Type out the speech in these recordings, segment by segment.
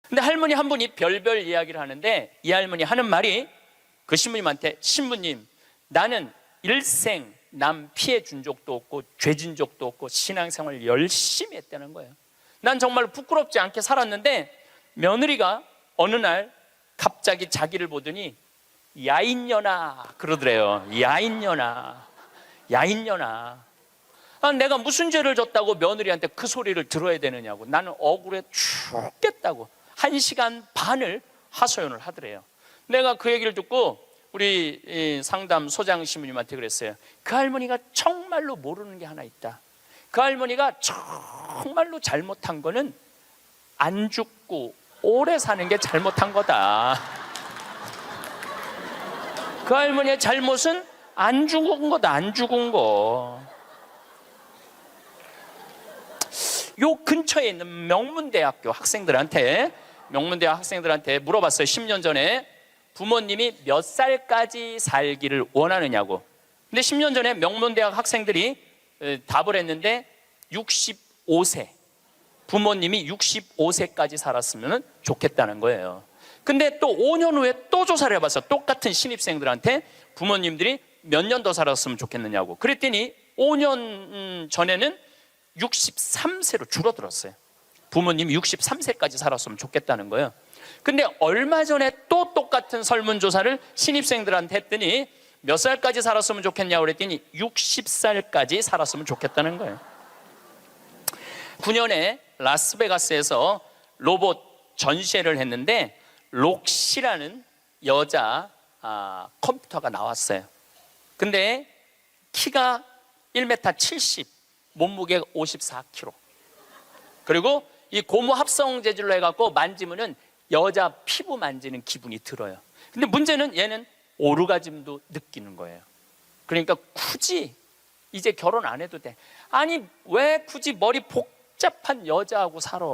근데 할머니 한 분이 별별 이야기를 하는데, 이 할머니 하는 말이 그 신부님한테, 신부님, 나는 일생 남 피해 준 적도 없고 죄진 적도 없고 신앙생활 열심히 했다는 거예요. 난 정말 부끄럽지 않게 살았는데 며느리가 어느 날 갑자기 자기를 보더니 야인년아 그러더래요. 야인년아, 야인년아. 내가 무슨 죄를 졌다고 며느리한테 그 소리를 들어야 되느냐고. 나는 억울해 죽겠다고 1시간 반을 하소연을 하더래요. 내가 그 얘기를 듣고 우리 상담 소장 신부님한테 그랬어요. 그 할머니가 정말로 모르는 게 하나 있다. 그 할머니가 정말로 잘못한 거는 안 죽고 오래 사는 게 잘못한 거다. 그 할머니의 잘못은 안 죽은 거다. 안 죽은 거. 요 근처에 있는 명문대학교 학생들한테 물어봤어요. 10년 전에 부모님이 몇 살까지 살기를 원하느냐고. 근데 10년 전에 명문대학 학생들이 답을 했는데 65세, 부모님이 65세까지 살았으면 좋겠다는 거예요. 근데 또 5년 후에 또 조사를 해봤어. 똑같은 신입생들한테 부모님들이 몇 년 더 살았으면 좋겠느냐고. 그랬더니 5년 전에는 63세로 줄어들었어요. 부모님이 63세까지 살았으면 좋겠다는 거예요. 근데 얼마 전에 또 똑같은 설문조사를 신입생들한테 했더니 몇 살까지 살았으면 좋겠냐고 그랬더니 60살까지 살았으면 좋겠다는 거예요. 9년에 라스베가스에서 로봇 전시회를 했는데 록시라는 여자 컴퓨터가 나왔어요. 근데 키가 1m 70, 몸무게가 54kg. 그리고 이 고무 합성 재질로 해갖고 만지면은 여자 피부 만지는 기분이 들어요. 근데 문제는 얘는 오르가즘도 느끼는 거예요. 그러니까 굳이 이제 결혼 안 해도 돼. 아니 왜 굳이 머리 복잡한 여자하고 살아?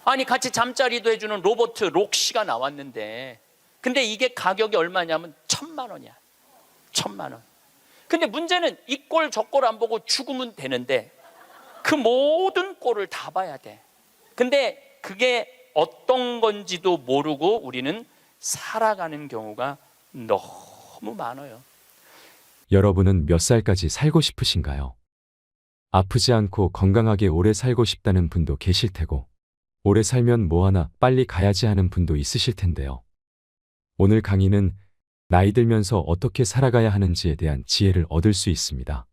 아니 같이 잠자리도 해주는 로봇 록시가 나왔는데, 근데 이게 가격이 얼마냐면 1,000만 원이야. 1,000만 원. 근데 문제는 이 꼴 저 꼴 안 보고 죽으면 되는데 그 모든 꼴을 다 봐야 돼. 근데 그게 어떤 건지도 모르고 우리는 살아가는 경우가 너무 많아요. 여러분은 몇 살까지 살고 싶으신가요? 아프지 않고 건강하게 오래 살고 싶다는 분도 계실 테고, 오래 살면 뭐하나 빨리 가야지 하는 분도 있으실 텐데요. 오늘 강의는 나이 들면서 어떻게 살아가야 하는지에 대한 지혜를 얻을 수 있습니다.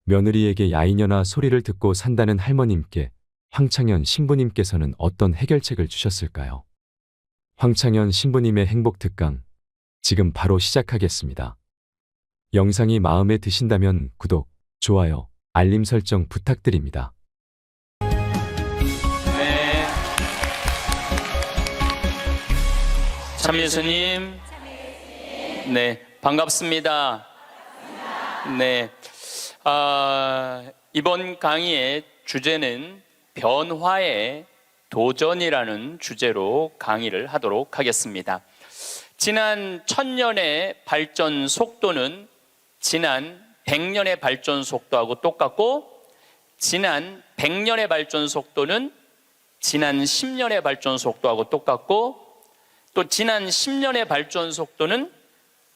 며느리에게 야이년아 소리를 듣고 산다는 할머님께 황창현 신부님께서는 어떤 해결책을 주셨을까요? 황창현 신부님의 행복 특강, 지금 바로 시작하겠습니다. 영상이 마음에 드신다면 구독, 좋아요, 알림 설정 부탁드립니다. 네. 참예수님. 네, 반갑습니다. 네. 이번 강의의 주제는 변화의 도전이라는 주제로 강의를 하도록 하겠습니다. 지난 1000년의 발전 속도는 지난 100년의 발전 속도하고 똑같고, 지난 100년의 발전 속도는 지난 10년의 발전 속도하고 똑같고, 또 지난 10년의 발전 속도는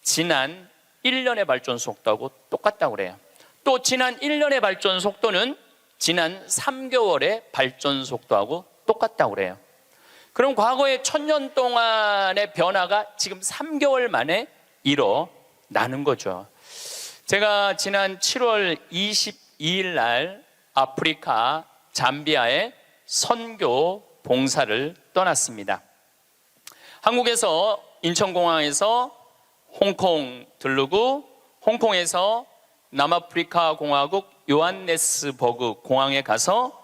지난 1년의 발전 속도하고 똑같다고 그래요. 또 지난 1년의 발전 속도는 지난 3개월의 발전 속도하고 똑같다고 그래요. 그럼 과거의 1000년 동안의 변화가 지금 3개월 만에 일어나는 거죠. 제가 지난 7월 22일 날 아프리카 잠비아에 선교 봉사를 떠났습니다. 한국에서 인천공항에서 홍콩 들르고, 홍콩에서 남아프리카 공화국 요한네스버그 공항에 가서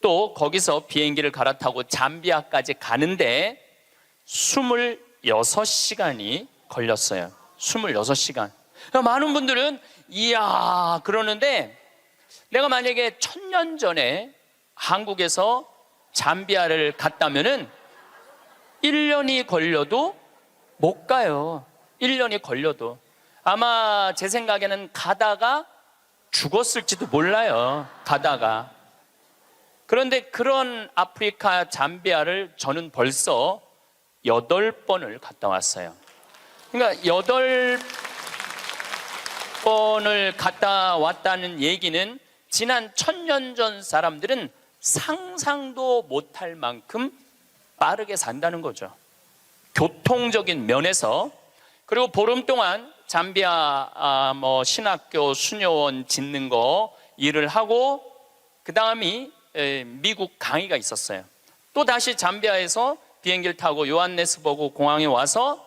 또 거기서 비행기를 갈아타고 잠비아까지 가는데 26시간이 걸렸어요. 26시간. 많은 분들은 이야 그러는데, 내가 만약에 1000년 전에 한국에서 잠비아를 갔다면은 1년이 걸려도 못 가요. 1년이 걸려도. 아마 제 생각에는 가다가 죽었을지도 몰라요. 가다가. 그런데 그런 아프리카 잠비아를 저는 벌써 8번을 갔다 왔어요. 그러니까 8번을 갔다 왔다는 얘기는 지난 1000년 전 사람들은 상상도 못할 만큼 빠르게 산다는 거죠. 교통적인 면에서. 그리고 보름 동안 잠비아 신학교 수녀원 짓는 거 일을 하고, 그 다음이 미국 강의가 있었어요. 또 다시 잠비아에서 비행기를 타고 요하네스버그 공항에 와서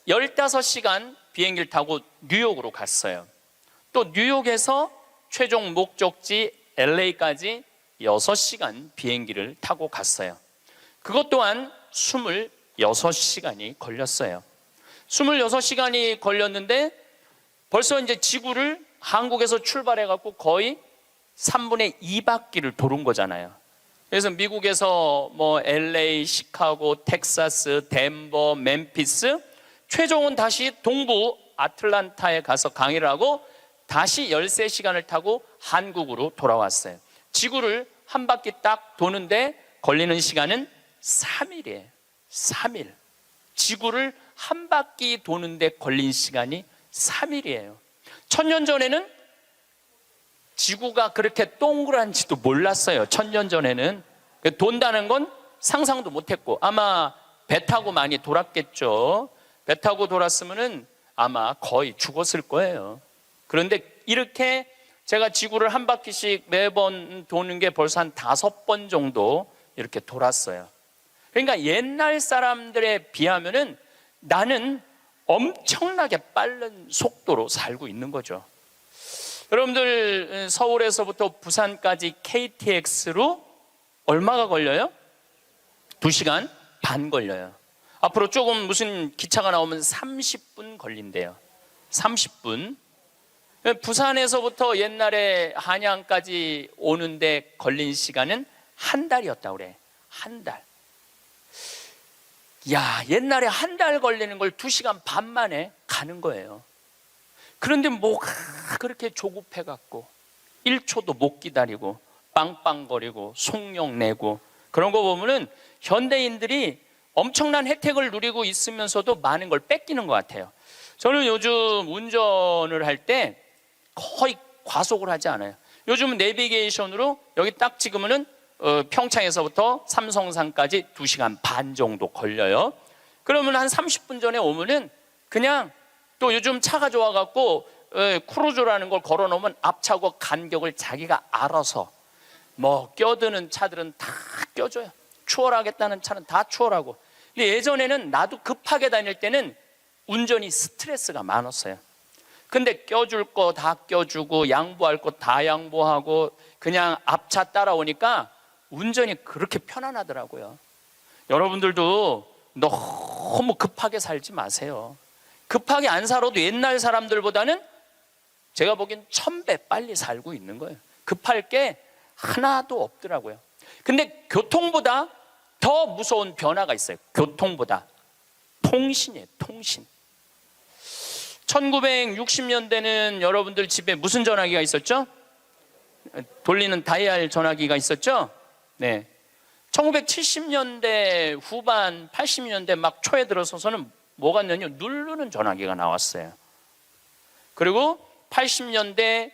15시간 비행기를 타고 뉴욕으로 갔어요. 또 뉴욕에서 최종 목적지 LA까지 6시간 비행기를 타고 갔어요. 그것 또한 26시간이 걸렸어요. 26시간이 걸렸는데 벌써 이제 지구를 한국에서 출발해 갖고 거의 3분의 2바퀴를 도는 거잖아요. 그래서 미국에서 LA, 시카고, 텍사스, 덴버, 멤피스, 최종은 다시 동부 아틀란타에 가서 강의를 하고 다시 13시간을 타고 한국으로 돌아왔어요. 지구를 한 바퀴 딱 도는데 걸리는 시간은 3일이에요. 3일. 지구를 한 바퀴 도는데 걸린 시간이 3일이에요. 1000년 전에는 지구가 그렇게 동그란지도 몰랐어요. 1000년 전에는. 돈다는 건 상상도 못했고, 아마 배 타고 많이 돌았겠죠. 배 타고 돌았으면은 아마 거의 죽었을 거예요. 그런데 이렇게 제가 지구를 한 바퀴씩 매번 도는 게 벌써 한 5번 정도 이렇게 돌았어요. 그러니까 옛날 사람들에 비하면은 나는 엄청나게 빠른 속도로 살고 있는 거죠. 여러분들 서울에서부터 부산까지 KTX로 얼마가 걸려요? 2시간 반 걸려요. 앞으로 조금 무슨 기차가 나오면 30분 걸린대요. 30분. 부산에서부터 옛날에 한양까지 오는데 걸린 시간은 한 달이었다고 그래. 한 달. 야, 옛날에 한 달 걸리는 걸 2시간 반 만에 가는 거예요. 그런데 뭐가 그렇게 조급해갖고 1초도 못 기다리고 빵빵거리고 속력 내고 그런 거 보면은 현대인들이 엄청난 혜택을 누리고 있으면서도 많은 걸 뺏기는 것 같아요. 저는 요즘 운전을 할 때 거의 과속을 하지 않아요. 요즘은 내비게이션으로 여기 딱 찍으면은 평창에서부터 삼성산까지 2시간 반 정도 걸려요. 그러면 한 30분 전에 오면은 그냥 또 요즘 차가 좋아갖고 크루즈라는 걸 걸어놓으면 앞차고 간격을 자기가 알아서 껴드는 차들은 다 껴줘요. 추월하겠다는 차는 다 추월하고. 근데 예전에는 나도 급하게 다닐 때는 운전이 스트레스가 많았어요. 근데 껴줄 거 다 껴주고 양보할 거 다 양보하고 그냥 앞차 따라오니까 운전이 그렇게 편안하더라고요. 여러분들도 너무 급하게 살지 마세요. 급하게 안 살아도 옛날 사람들보다는 제가 보기엔 1000배 빨리 살고 있는 거예요. 급할 게 하나도 없더라고요. 근데 교통보다 더 무서운 변화가 있어요. 교통보다 통신이에요. 통신. 1960년대는 여러분들 집에 무슨 전화기가 있었죠? 돌리는 다이얼 전화기가 있었죠? 네. 1970년대 후반 80년대 막 초에 들어서서는 뭐가 있냐면 누르는 전화기가 나왔어요. 그리고 80년대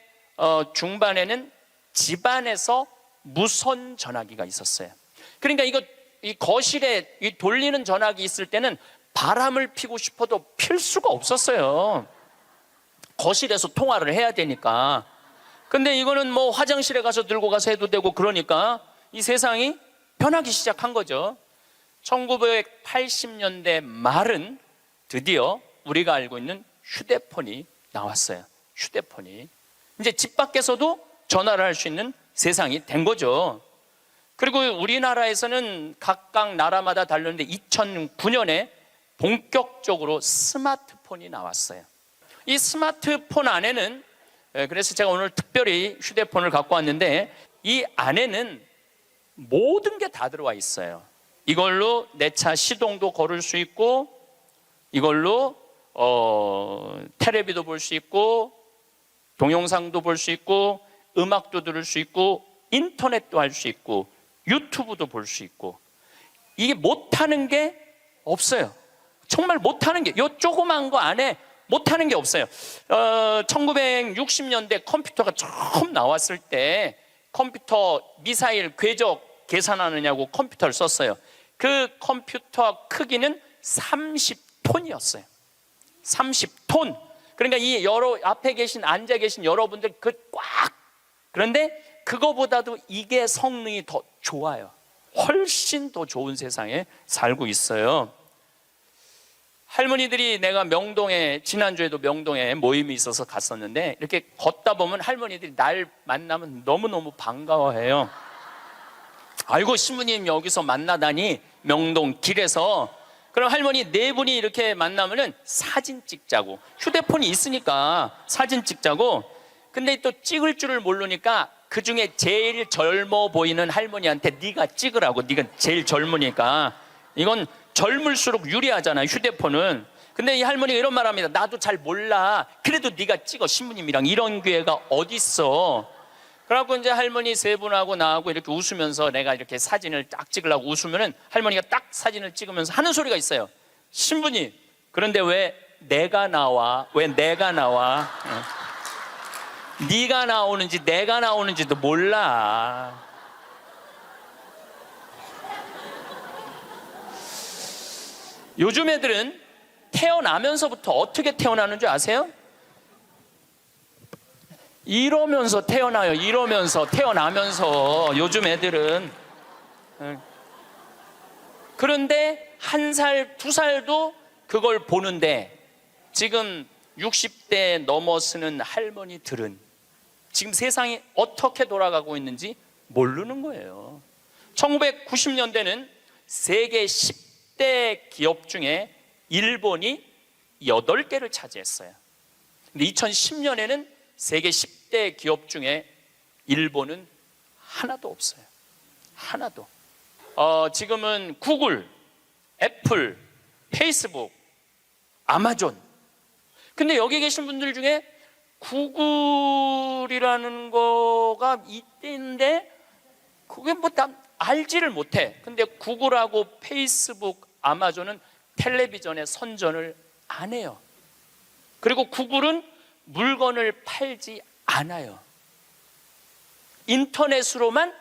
중반에는 집안에서 무선 전화기가 있었어요. 그러니까 이 거실에 이 돌리는 전화기 있을 때는 바람을 피고 싶어도 필 수가 없었어요. 거실에서 통화를 해야 되니까. 근데 이거는 화장실에 가서 들고 가서 해도 되고 그러니까 이 세상이 변하기 시작한 거죠. 1980년대 말은 드디어 우리가 알고 있는 휴대폰이 나왔어요. 휴대폰이. 이제 집 밖에서도 전화를 할 수 있는 세상이 된 거죠. 그리고 우리나라에서는 각각 나라마다 다르는데 2009년에 본격적으로 스마트폰이 나왔어요. 이 스마트폰 안에는, 그래서 제가 오늘 특별히 휴대폰을 갖고 왔는데 이 안에는 모든 게 다 들어와 있어요. 이걸로 내 차 시동도 걸을 수 있고, 이걸로 텔레비도 볼 수 있고, 동영상도 볼 수 있고, 음악도 들을 수 있고, 인터넷도 할 수 있고, 유튜브도 볼 수 있고, 이게 못하는 게 없어요. 정말 못하는 게, 요 조그만 거 안에 못하는 게 없어요. 1960년대 컴퓨터가 처음 나왔을 때 컴퓨터 미사일 궤적 계산하느냐고 컴퓨터를 썼어요. 그 컴퓨터 크기는 30톤이었어요. 30톤. 그러니까 이 앞에 앉아 계신 여러분들 꽉. 그런데 그거보다도 이게 성능이 더 좋아요. 훨씬 더 좋은 세상에 살고 있어요. 할머니들이, 내가 명동에, 지난주에도 명동에 모임이 있어서 갔었는데, 이렇게 걷다 보면 할머니들이 날 만나면 너무너무 반가워해요. 아이고, 신부님 여기서 만나다니, 명동 길에서. 그럼 할머니 네 분이 이렇게 만나면은 사진 찍자고, 휴대폰이 있으니까 사진 찍자고. 근데 또 찍을 줄을 모르니까 그 중에 제일 젊어 보이는 할머니한테 네가 찍으라고, 네가 제일 젊으니까. 이건 젊을수록 유리하잖아요, 휴대폰은. 근데 이 할머니가 이런 말 합니다. 나도 잘 몰라. 그래도 네가 찍어, 신부님이랑. 이런 기회가 어딨어. 그래갖고 이제 할머니 세 분하고 나하고 이렇게 웃으면서 내가 이렇게 사진을 딱 찍으려고 웃으면은 할머니가 딱 사진을 찍으면서 하는 소리가 있어요. 신부님, 그런데 왜 내가 나와? 왜 내가 나와? 네가 나오는지 내가 나오는지도 몰라. 요즘 애들은 태어나면서부터 어떻게 태어나는 줄 아세요? 이러면서 태어나요. 이러면서, 태어나면서. 요즘 애들은. 그런데 1살, 2살도 그걸 보는데, 지금 60대 넘어서는 할머니들은 지금 세상이 어떻게 돌아가고 있는지 모르는 거예요. 1990년대는 세계 10대 기업 중에 일본이 8개를 차지했어요. 근데 2010년에는 세계 10대 기업 중에 일본은 하나도 없어요. 하나도. 지금은 구글, 애플, 페이스북, 아마존. 근데 여기 계신 분들 중에 구글이라는 거가 있는데 그게 뭐 다 알지를 못해. 근데 구글하고 페이스북, 아마존은 텔레비전에 선전을 안 해요. 그리고 구글은 물건을 팔지 않아요. 인터넷으로만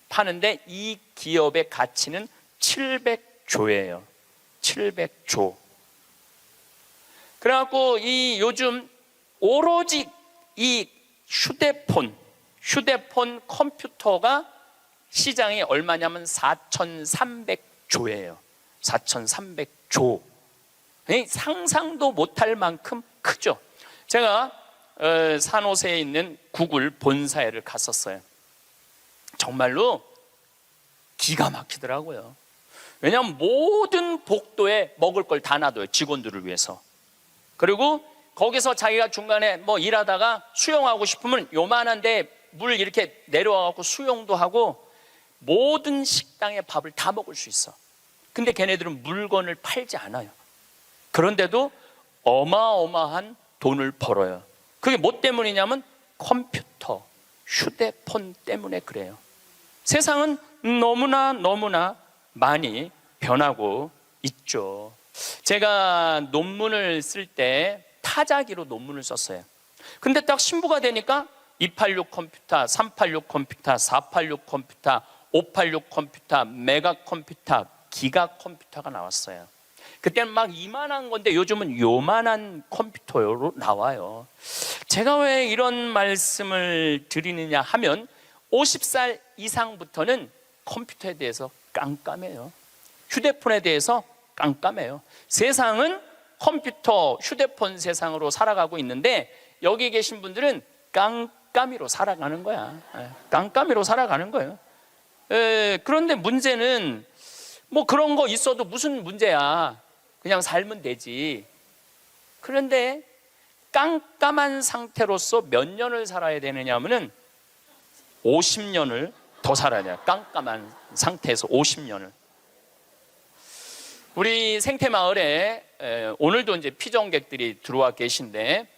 파는데 이 기업의 가치는 700조예요. 700조. 그래갖고 이 요즘 오로지 이 휴대폰 컴퓨터가 시장이 얼마냐면 4,300조예요. 4,300조. 상상도 못할 만큼 크죠. 제가 산호세에 있는 구글 본사에를 갔었어요. 정말로 기가 막히더라고요. 왜냐하면 모든 복도에 먹을 걸 다 놔둬요. 직원들을 위해서. 그리고 거기서 자기가 중간에 뭐 일하다가 수영하고 싶으면 요만한데 물 이렇게 내려와갖고 수영도 하고 모든 식당의 밥을 다 먹을 수 있어. 근데 걔네들은 물건을 팔지 않아요. 그런데도 어마어마한 돈을 벌어요. 그게 뭐 때문이냐면 컴퓨터, 휴대폰 때문에 그래요. 세상은 너무나 많이 변하고 있죠. 제가 논문을 쓸 때 타자기로 논문을 썼어요. 근데 딱 신부가 되니까 286 컴퓨터, 386 컴퓨터, 486 컴퓨터, 586 컴퓨터, 메가 컴퓨터, 기가 컴퓨터가 나왔어요. 그때는 막 이만한 건데 요즘은 요만한 컴퓨터로 나와요. 제가 왜 이런 말씀을 드리느냐 하면 50살 이상부터는 컴퓨터에 대해서 깜깜해요. 휴대폰에 대해서 깜깜해요. 세상은 컴퓨터, 휴대폰 세상으로 살아가고 있는데 여기 계신 분들은 깜깜이로 살아가는 거야. 깜깜이로 살아가는 거예요. 그런데 문제는 뭐 그런 거 있어도 무슨 문제야. 그냥 살면 되지. 그런데 깜깜한 상태로서 몇 년을 살아야 되느냐 하면은 50년을 더 살아야 돼요. 깜깜한 상태에서 50년을. 우리 생태마을에 오늘도 이제 피정객들이 들어와 계신데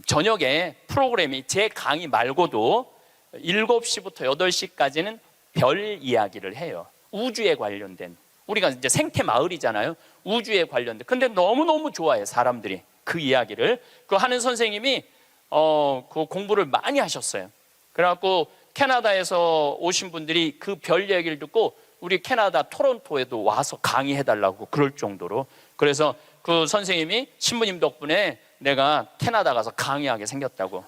저녁에 프로그램이 제 강의 말고도 7시부터 8시까지는 별 이야기를 해요. 우주에 관련된. 우리가 이제 생태 마을이잖아요. 우주에 관련된. 근데 너무너무 좋아해 사람들이 그 이야기를. 그 하는 선생님이 그 공부를 많이 하셨어요. 그래갖고 캐나다에서 오신 분들이 그 별 이야기를 듣고 우리 캐나다 토론토에도 와서 강의해달라고 그럴 정도로. 그래서 그 선생님이 신부님 덕분에 내가 캐나다 가서 강의하게 생겼다고.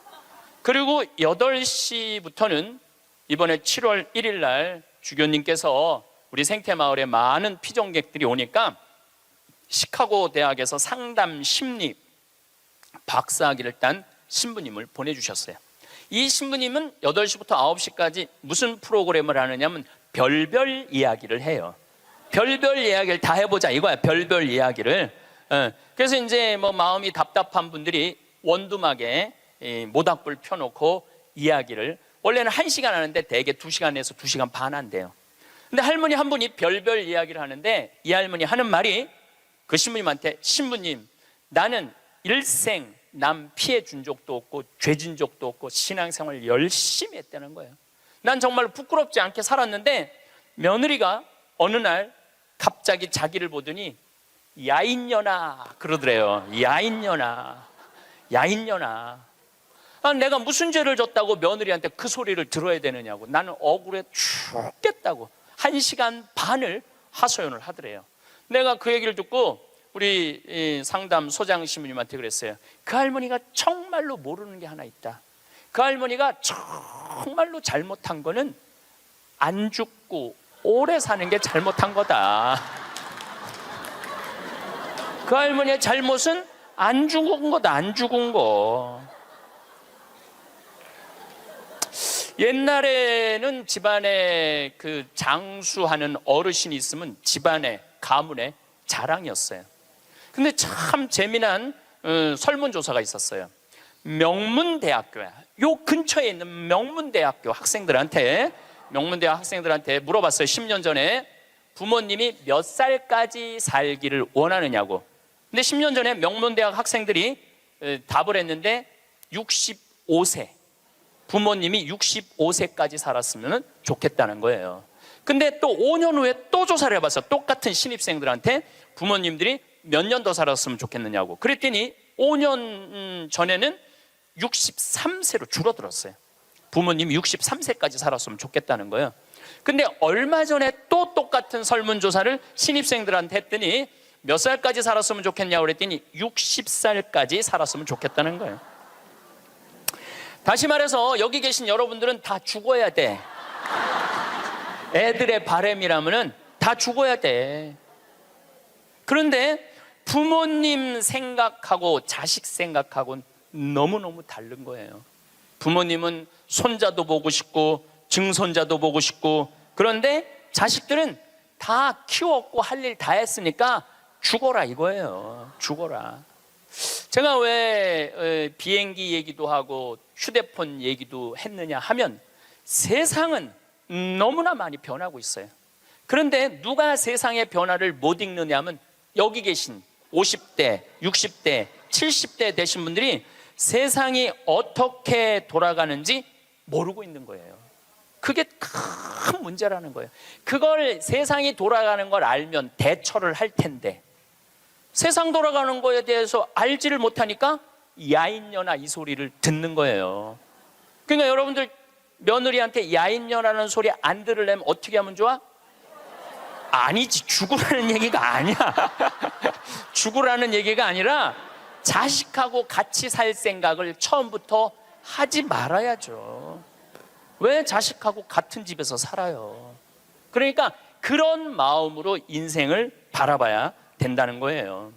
그리고 8시부터는 이번에 7월 1일 날 주교님께서 우리 생태마을에 많은 피정객들이 오니까 시카고 대학에서 상담 심리 박사학위를 딴 신부님을 보내주셨어요. 이 신부님은 8시부터 9시까지 무슨 프로그램을 하느냐면 별별 이야기를 해요. 별별 이야기를 다 해보자 이거야. 별별 이야기를. 그래서 이제 뭐 마음이 답답한 분들이 원두막에 모닥불 펴놓고 이야기를, 원래는 1시간 하는데 대개 2시간에서 2시간 반 한대요. 근데 할머니 한 분이 별별 이야기를 하는데 이 할머니 하는 말이 그 신부님한테, 신부님, 나는 일생 남 피해 준 적도 없고 죄진 적도 없고 신앙생활 열심히 했다는 거예요. 난 정말 부끄럽지 않게 살았는데 며느리가 어느 날 갑자기 자기를 보더니 야인년아 그러더래요. 야인년아, 야인년아. 내가 무슨 죄를 졌다고 며느리한테 그 소리를 들어야 되느냐고. 나는 억울해 죽겠다고 1시간 반을 하소연을 하더래요. 내가 그 얘기를 듣고 우리 상담 소장 신부님한테 그랬어요. 그 할머니가 정말로 모르는 게 하나 있다. 그 할머니가 정말로 잘못한 거는 안 죽고 오래 사는 게 잘못한 거다. 그 할머니의 잘못은 안 죽은 거다. 안 죽은 거. 옛날에는 집안에 그 장수하는 어르신이 있으면 집안에 가문의 자랑이었어요. 근데 참 재미난 설문조사가 있었어요. 명문대학교야. 요 근처에 있는 명문대학교 학생들한테 물어봤어요. 10년 전에 부모님이 몇 살까지 살기를 원하느냐고. 근데 10년 전에 명문대학 학생들이 답을 했는데 65세. 부모님이 65세까지 살았으면 좋겠다는 거예요. 근데 또 5년 후에 또 조사를 해봤어. 똑같은 신입생들한테 부모님들이 몇 년 더 살았으면 좋겠느냐고. 그랬더니 5년 전에는 63세로 줄어들었어요. 부모님이 63세까지 살았으면 좋겠다는 거예요. 근데 얼마 전에 또 똑같은 설문조사를 신입생들한테 했더니 몇 살까지 살았으면 좋겠냐고 그랬더니 60살까지 살았으면 좋겠다는 거예요. 다시 말해서 여기 계신 여러분들은 다 죽어야 돼. 애들의 바람이라면은 다 죽어야 돼. 그런데 부모님 생각하고 자식 생각하고는 너무너무 다른 거예요. 부모님은 손자도 보고 싶고 증손자도 보고 싶고, 그런데 자식들은 다 키웠고 할 일 다 했으니까 죽어라 이거예요. 죽어라. 제가 왜 비행기 얘기도 하고 휴대폰 얘기도 했느냐 하면 세상은 너무나 많이 변하고 있어요. 그런데 누가 세상의 변화를 못 읽느냐 하면 여기 계신 50대, 60대, 70대 되신 분들이 세상이 어떻게 돌아가는지 모르고 있는 거예요. 그게 큰 문제라는 거예요. 그걸 세상이 돌아가는 걸 알면 대처를 할 텐데 세상 돌아가는 거에 대해서 알지를 못하니까 야인년아 이 소리를 듣는 거예요. 그러니까 여러분들 며느리한테 야인년아라는 소리 안 들으려면 어떻게 하면 좋아? 아니지, 죽으라는 얘기가 아니야. 죽으라는 얘기가 아니라 자식하고 같이 살 생각을 처음부터 하지 말아야죠. 왜 자식하고 같은 집에서 살아요? 그러니까 그런 마음으로 인생을 바라봐야 된다는 거예요.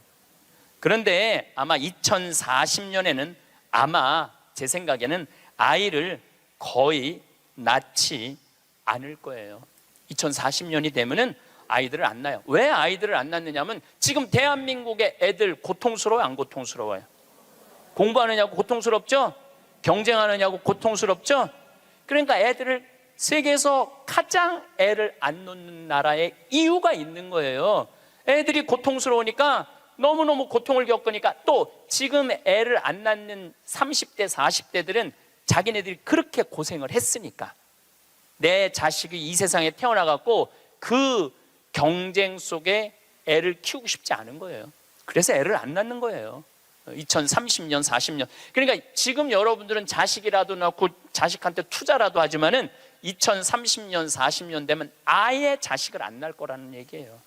그런데 아마 2040년에는 아마 제 생각에는 아이를 거의 낳지 않을 거예요. 2040년이 되면은 아이들을 안 낳아요. 왜 아이들을 안 낳느냐면 지금 대한민국의 애들 고통스러워요, 안 고통스러워요? 공부하느냐고 고통스럽죠? 경쟁하느냐고 고통스럽죠? 그러니까 애들을 세계에서 가장 애를 안 놓는 나라에 이유가 있는 거예요. 애들이 고통스러우니까 너무너무 고통을 겪으니까 또 지금 애를 안 낳는 30대, 40대들은 자기네들이 그렇게 고생을 했으니까 내 자식이 이 세상에 태어나갖고 그 경쟁 속에 애를 키우고 싶지 않은 거예요. 그래서 애를 안 낳는 거예요. 2030년, 40년. 그러니까 지금 여러분들은 자식이라도 낳고 자식한테 투자라도 하지만은 2030년, 40년 되면 아예 자식을 안 낳을 거라는 얘기예요.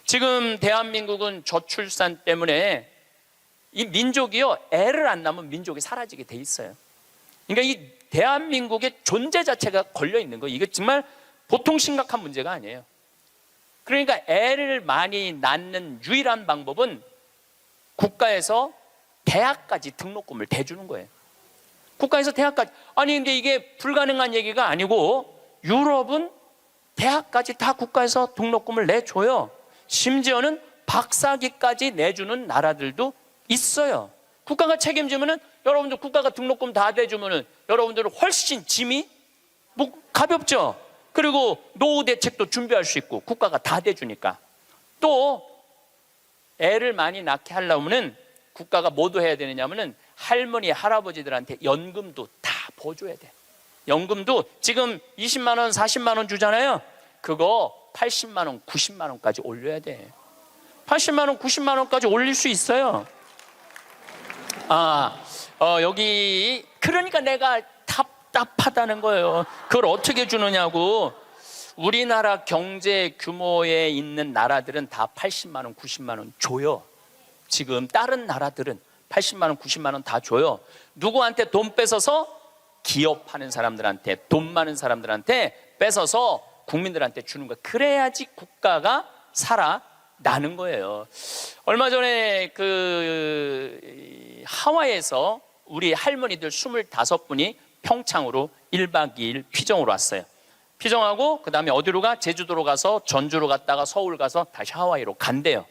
지금 대한민국은 저출산 때문에 이 민족이요, 애를 안 낳으면 민족이 사라지게 돼 있어요. 그러니까 이 대한민국의 존재 자체가 걸려 있는 거예요. 이게 정말 보통 심각한 문제가 아니에요. 그러니까 애를 많이 낳는 유일한 방법은 국가에서 대학까지 등록금을 대주는 거예요. 국가에서 대학까지. 아니 근데 이게 불가능한 얘기가 아니고 유럽은 대학까지 다 국가에서 등록금을 내줘요. 심지어는 박사기까지 내주는 나라들도 있어요. 국가가 책임지면은, 여러분들 국가가 등록금 다 대주면은 여러분들은 훨씬 짐이 가볍죠. 그리고 노후 대책도 준비할 수 있고 국가가 다 대주니까. 또 애를 많이 낳게 하려면은 국가가 뭐도 해야 되느냐면은 할머니 할아버지들한테 연금도 다 보줘야 돼. 연금도 지금 20만 원 40만 원 주잖아요. 그거 80만 원 90만 원까지 올려야 돼. 80만 원 90만 원까지 올릴 수 있어요. 여기 그러니까 내가 답답하다는 거예요. 그걸 어떻게 주느냐고. 우리나라 경제 규모에 있는 나라들은 다 80만 원 90만 원 줘요. 지금 다른 나라들은 80만 원 90만 원 다 줘요. 누구한테 돈 뺏어서? 기업하는 사람들한테, 돈 많은 사람들한테 뺏어서 국민들한테 주는 거예요. 그래야지 국가가 살아나는 거예요. 얼마 전에 하와이에서 우리 할머니들 25분이 평창으로 1박 2일 피정으로 왔어요. 피정하고 그 다음에 어디로 가? 제주도로 가서 전주로 갔다가 서울 가서 다시 하와이로 간대요.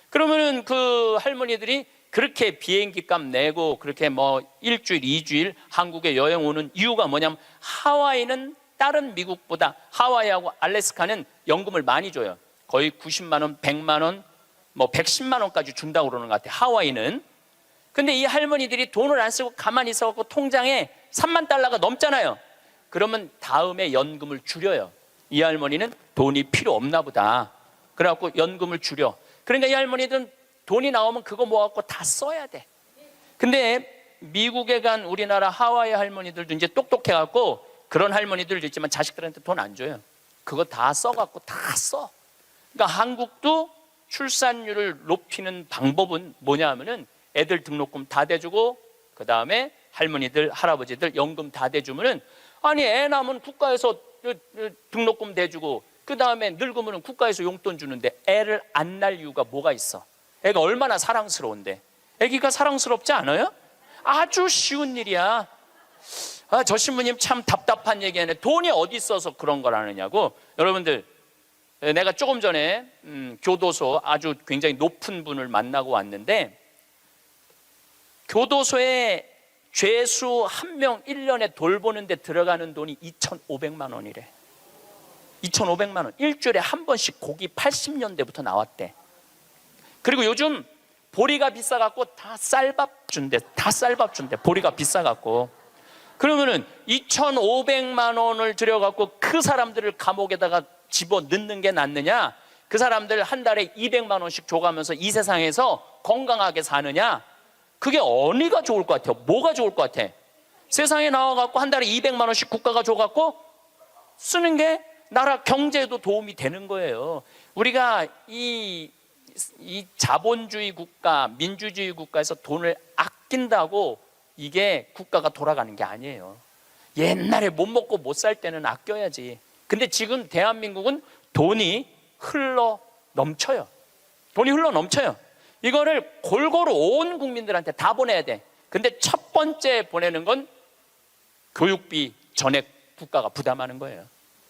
그러면은 그 할머니들이 그렇게 비행기 값 내고 그렇게 뭐 일주일, 2주일 한국에 여행 오는 이유가 뭐냐면, 하와이는 다른 미국보다, 하와이하고 알래스카는 연금을 많이 줘요. 거의 90만 원, 100만 원, 뭐 110만 원까지 준다고 그러는 것 같아요, 하와이는. 근데 이 할머니들이 돈을 안 쓰고 가만히 있어갖고 통장에 3만 달러가 넘잖아요. 그러면 다음에 연금을 줄여요. 이 할머니는 돈이 필요 없나 보다. 그래갖고 연금을 줄여. 그러니까 이 할머니들은 돈이 나오면 그거 모아갖고 다 써야 돼. 근데 미국에 간 우리나라 하와이 할머니들도 이제 똑똑해갖고, 그런 할머니들도 있지만 자식들한테 돈 안 줘요. 그거 다 써갖고 다 써. 그러니까 한국도 출산율을 높이는 방법은 뭐냐 하면은 애들 등록금 다 대주고, 그 다음에 할머니들 할아버지들 연금 다 대주면은, 아니 애 낳으면 국가에서 등록금 대주고 그 다음에 늙으면 국가에서 용돈 주는데 애를 안 낳을 이유가 뭐가 있어? 애가 얼마나 사랑스러운데. 애기가 사랑스럽지 않아요? 아주 쉬운 일이야. 저 신부님 참 답답한 얘기하네. 돈이 어디 있어서 그런 걸 하느냐고. 여러분들, 내가 조금 전에 교도소 아주 굉장히 높은 분을 만나고 왔는데, 교도소에 죄수 한 명 1년에 돌보는 데 들어가는 돈이 2,500만 원이래. 2,500만 원. 일주일에 한 번씩 고기 80년대부터 나왔대. 그리고 요즘 보리가 비싸갖고 다 쌀밥 준대. 보리가 비싸갖고. 그러면은 2,500만 원을 들여갖고 그 사람들을 감옥에다가 집어 넣는 게 낫느냐? 그 사람들 한 달에 200만 원씩 줘가면서 이 세상에서 건강하게 사느냐? 그게 어디가 좋을 것 같아요? 뭐가 좋을 것 같아? 세상에 나와갖고 한 달에 200만 원씩 국가가 줘갖고 쓰는 게 나라 경제에도 도움이 되는 거예요. 우리가 이 자본주의 국가, 민주주의 국가에서 돈을 아낀다고 이게 국가가 돌아가는 게 아니에요. 옛날에 못 먹고 못 살 때는 아껴야지. 근데 지금 대한민국은 돈이 흘러 넘쳐요. 이거를 골고루 온 국민들한테 다 보내야 돼. 근데 첫 번째 보내는 건 교육비 전액 국가가 부담하는 거예요.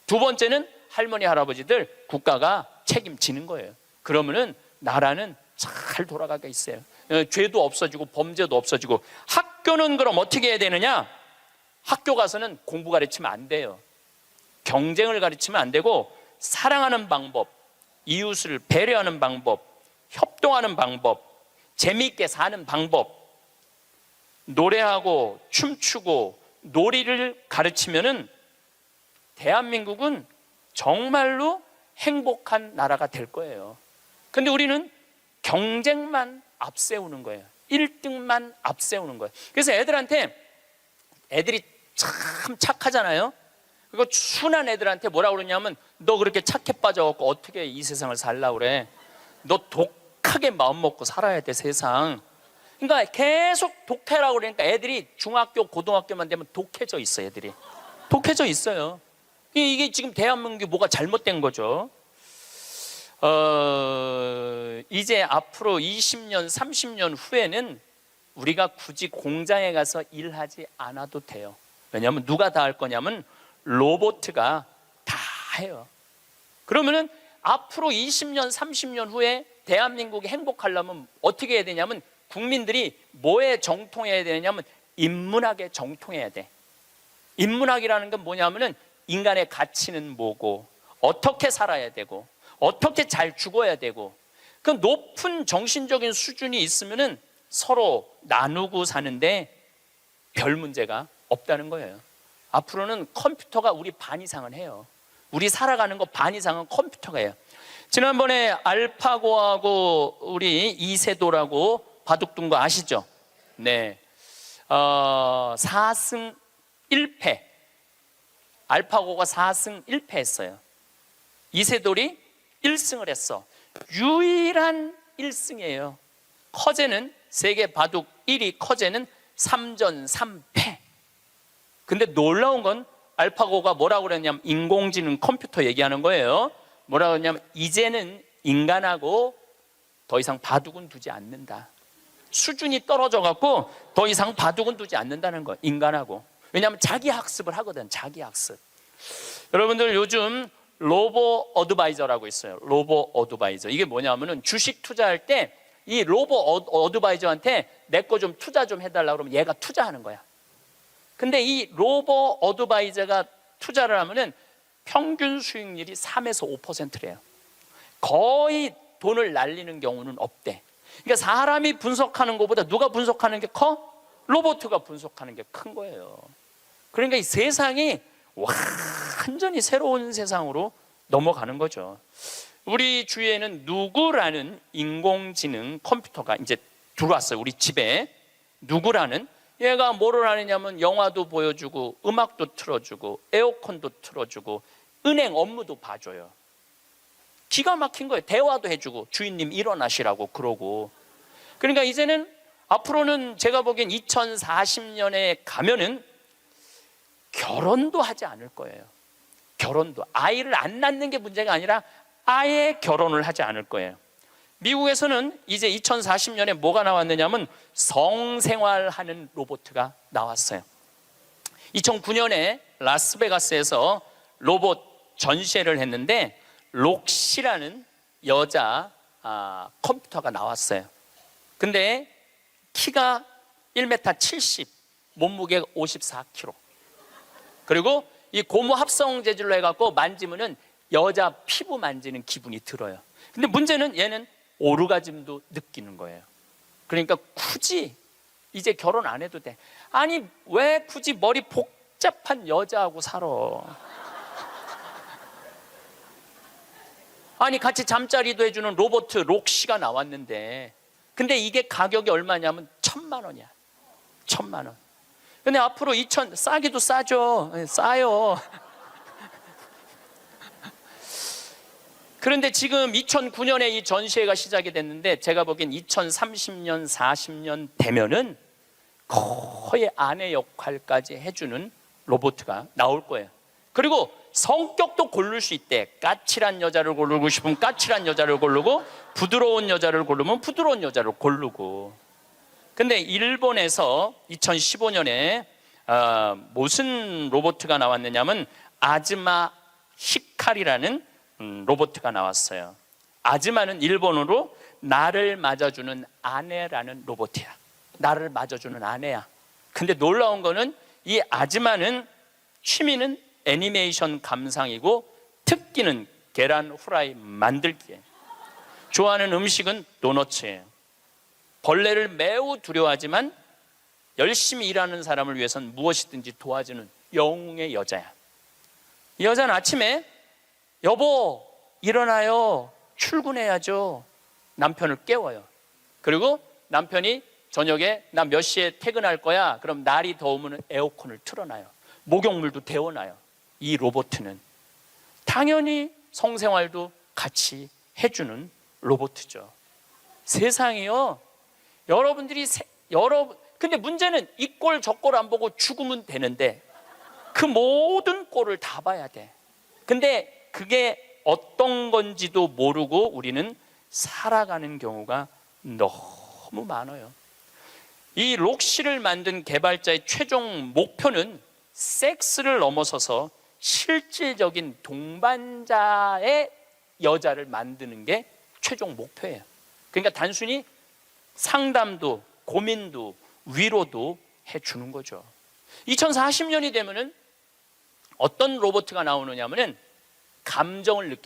두 번째는 할머니 할아버지들 국가가 책임지는 거예요. 그러면은 나라는 잘 돌아가게 있어요. 죄도 없어지고 범죄도 없어지고. 학교는 그럼 어떻게 해야 되느냐? 학교 가서는 공부 가르치면 안 돼요. 경쟁을 가르치면 안 되고, 사랑하는 방법, 이웃을 배려하는 방법, 협동하는 방법, 재미있게 사는 방법, 노래하고 춤추고 놀이를 가르치면은 대한민국은 정말로 행복한 나라가 될 거예요. 근데 우리는 경쟁만 앞세우는 거예요. 1등만 앞세우는 거예요. 그래서 애들이 참 착하잖아요. 그리고 순한 애들한테 뭐라 그러냐면 너 그렇게 착해 빠져갖고 어떻게 이 세상을 살라 그래. 너 독하게 마음 먹고 살아야 돼 세상. 그러니까 계속 독해라고 그러니까 애들이 중학교 고등학교만 되면 독해져 있어. 애들이 독해져 있어요. 이게 지금 대한민국이 뭐가 잘못된 거죠. 이제 앞으로 20년 30년 후에는 우리가 굳이 공장에 가서 일하지 않아도 돼요. 왜냐하면 누가 다 할 거냐면 로봇가 다 해요. 그러면은 앞으로 20년 30년 후에 대한민국이 행복하려면 어떻게 해야 되냐면 국민들이 뭐에 정통해야 되냐면 인문학에 정통해야 돼. 인문학이라는 건 뭐냐면은 인간의 가치는 뭐고 어떻게 살아야 되고 어떻게 잘 죽어야 되고 그 높은 정신적인 수준이 있으면은 서로 나누고 사는데 별 문제가 없다는 거예요. 앞으로는 컴퓨터가 우리 반 이상은 해요. 우리 살아가는 거 반 이상은 컴퓨터가 해요. 지난번에 알파고하고 우리 이세돌하고 바둑 둔 거 아시죠? 네. 4승 1패. 알파고가 4승 1패 했어요. 이세돌이 1승을 했어. 유일한 1승이에요. 커제는 세계 바둑 1위 커제는 3전 3패. 근데 놀라운 건 알파고가 뭐라고 그랬냐면 인공지능 컴퓨터 얘기하는 거예요. 뭐라고 그랬냐면 이제는 인간하고 더 이상 바둑은 두지 않는다. 수준이 떨어져 갖고 더 이상 바둑은 두지 않는다는 거예요. 인간하고. 왜냐하면 자기 학습을 하거든. 자기 학습. 여러분들 요즘 로보 어드바이저라고 있어요. 로보 어드바이저. 이게 뭐냐면은 주식 투자할 때 이 로보 어드바이저한테 내 거 좀 투자 좀 해달라고 그러면 얘가 투자하는 거야. 근데 이 로보 어드바이저가 투자를 하면은 평균 수익률이 3에서 5%래요. 거의 돈을 날리는 경우는 없대. 그러니까 사람이 분석하는 것보다 누가 분석하는 게 커? 로봇가 분석하는 게 큰 거예요. 그러니까 이 세상이 완전히 새로운 세상으로 넘어가는 거죠. 우리 주위에는 누구라는 인공지능 컴퓨터가 이제 들어왔어요. 우리 집에. 누구라는? 얘가 뭐를 하느냐면 영화도 보여주고 음악도 틀어주고 에어컨도 틀어주고 은행 업무도 봐줘요. 기가 막힌 거예요. 대화도 해주고 주인님 일어나시라고 그러고. 그러니까 이제는 앞으로는 제가 보기엔 2040년에 가면은 결혼도 하지 않을 거예요. 결혼도. 아이를 안 낳는 게 문제가 아니라 아예 결혼을 하지 않을 거예요. 미국에서는 이제 2040년에 뭐가 나왔느냐면 성생활하는 로봇가 나왔어요. 2009년에 라스베가스에서 로봇 전시회를 했는데 록시라는 여자 컴퓨터가 나왔어요. 근데 키가 1m 70, 몸무게가 54kg. 그리고 이 고무 합성 재질로 해갖고 만지면은 여자 피부 만지는 기분이 들어요. 근데 문제는 얘는 오르가즘도 느끼는 거예요. 그러니까 굳이 이제 결혼 안 해도 돼. 아니 왜 굳이 머리 복잡한 여자하고 살아? 아니 같이 잠자리도 해주는 로봇 록시가 나왔는데 근데 이게 가격이 얼마냐면 1,000만 원이야. 1,000만 원. 근데 앞으로 싸기도 싸죠. 싸요. 그런데 지금 2009년에 이 전시회가 시작이 됐는데 제가 보기엔 2030년, 40년 되면은 거의 아내 역할까지 해주는 로봇가 나올 거예요. 그리고 성격도 고를 수 있대. 까칠한 여자를 고르고 싶으면 까칠한 여자를 고르고 부드러운 여자를 고르면 부드러운 여자를 고르고. 근데 일본에서 2015년에 무슨 로봇가 나왔느냐면 아즈마 히카리라는 로봇가 나왔어요. 아즈마는 일본어로 나를 맞아주는 아내라는 로봇이야. 나를 맞아주는 아내야. 근데 놀라운 거는 이 아즈마는 취미는 애니메이션 감상이고 특기는 계란 후라이 만들기예요. 좋아하는 음식은 도너츠예요. 벌레를 매우 두려워하지만 열심히 일하는 사람을 위해서는 무엇이든지 도와주는 영웅의 여자야. 이 여자는 아침에 여보 일어나요, 출근해야죠. 남편을 깨워요. 그리고 남편이 저녁에 나 몇 시에 퇴근할 거야. 그럼 날이 더우면 에어컨을 틀어놔요. 목욕물도 데워놔요. 이 로봇은 당연히 성생활도 같이 해주는 로봇이죠. 세상이요. 여러분들이 근데 문제는 이 꼴 저 꼴 안 보고 죽으면 되는데 그 모든 꼴을 다 봐야 돼. 근데 그게 어떤 건지도 모르고 우리는 살아가는 경우가 너무 많아요. 이 록시를 만든 개발자의 최종 목표는 섹스를 넘어서서 실질적인 동반자의 여자를 만드는 게 최종 목표예요. 그러니까 단순히 상담도 고민도 위로도 해주는 거죠. 2040년이 되면은 어떤 로봇가 나오느냐면은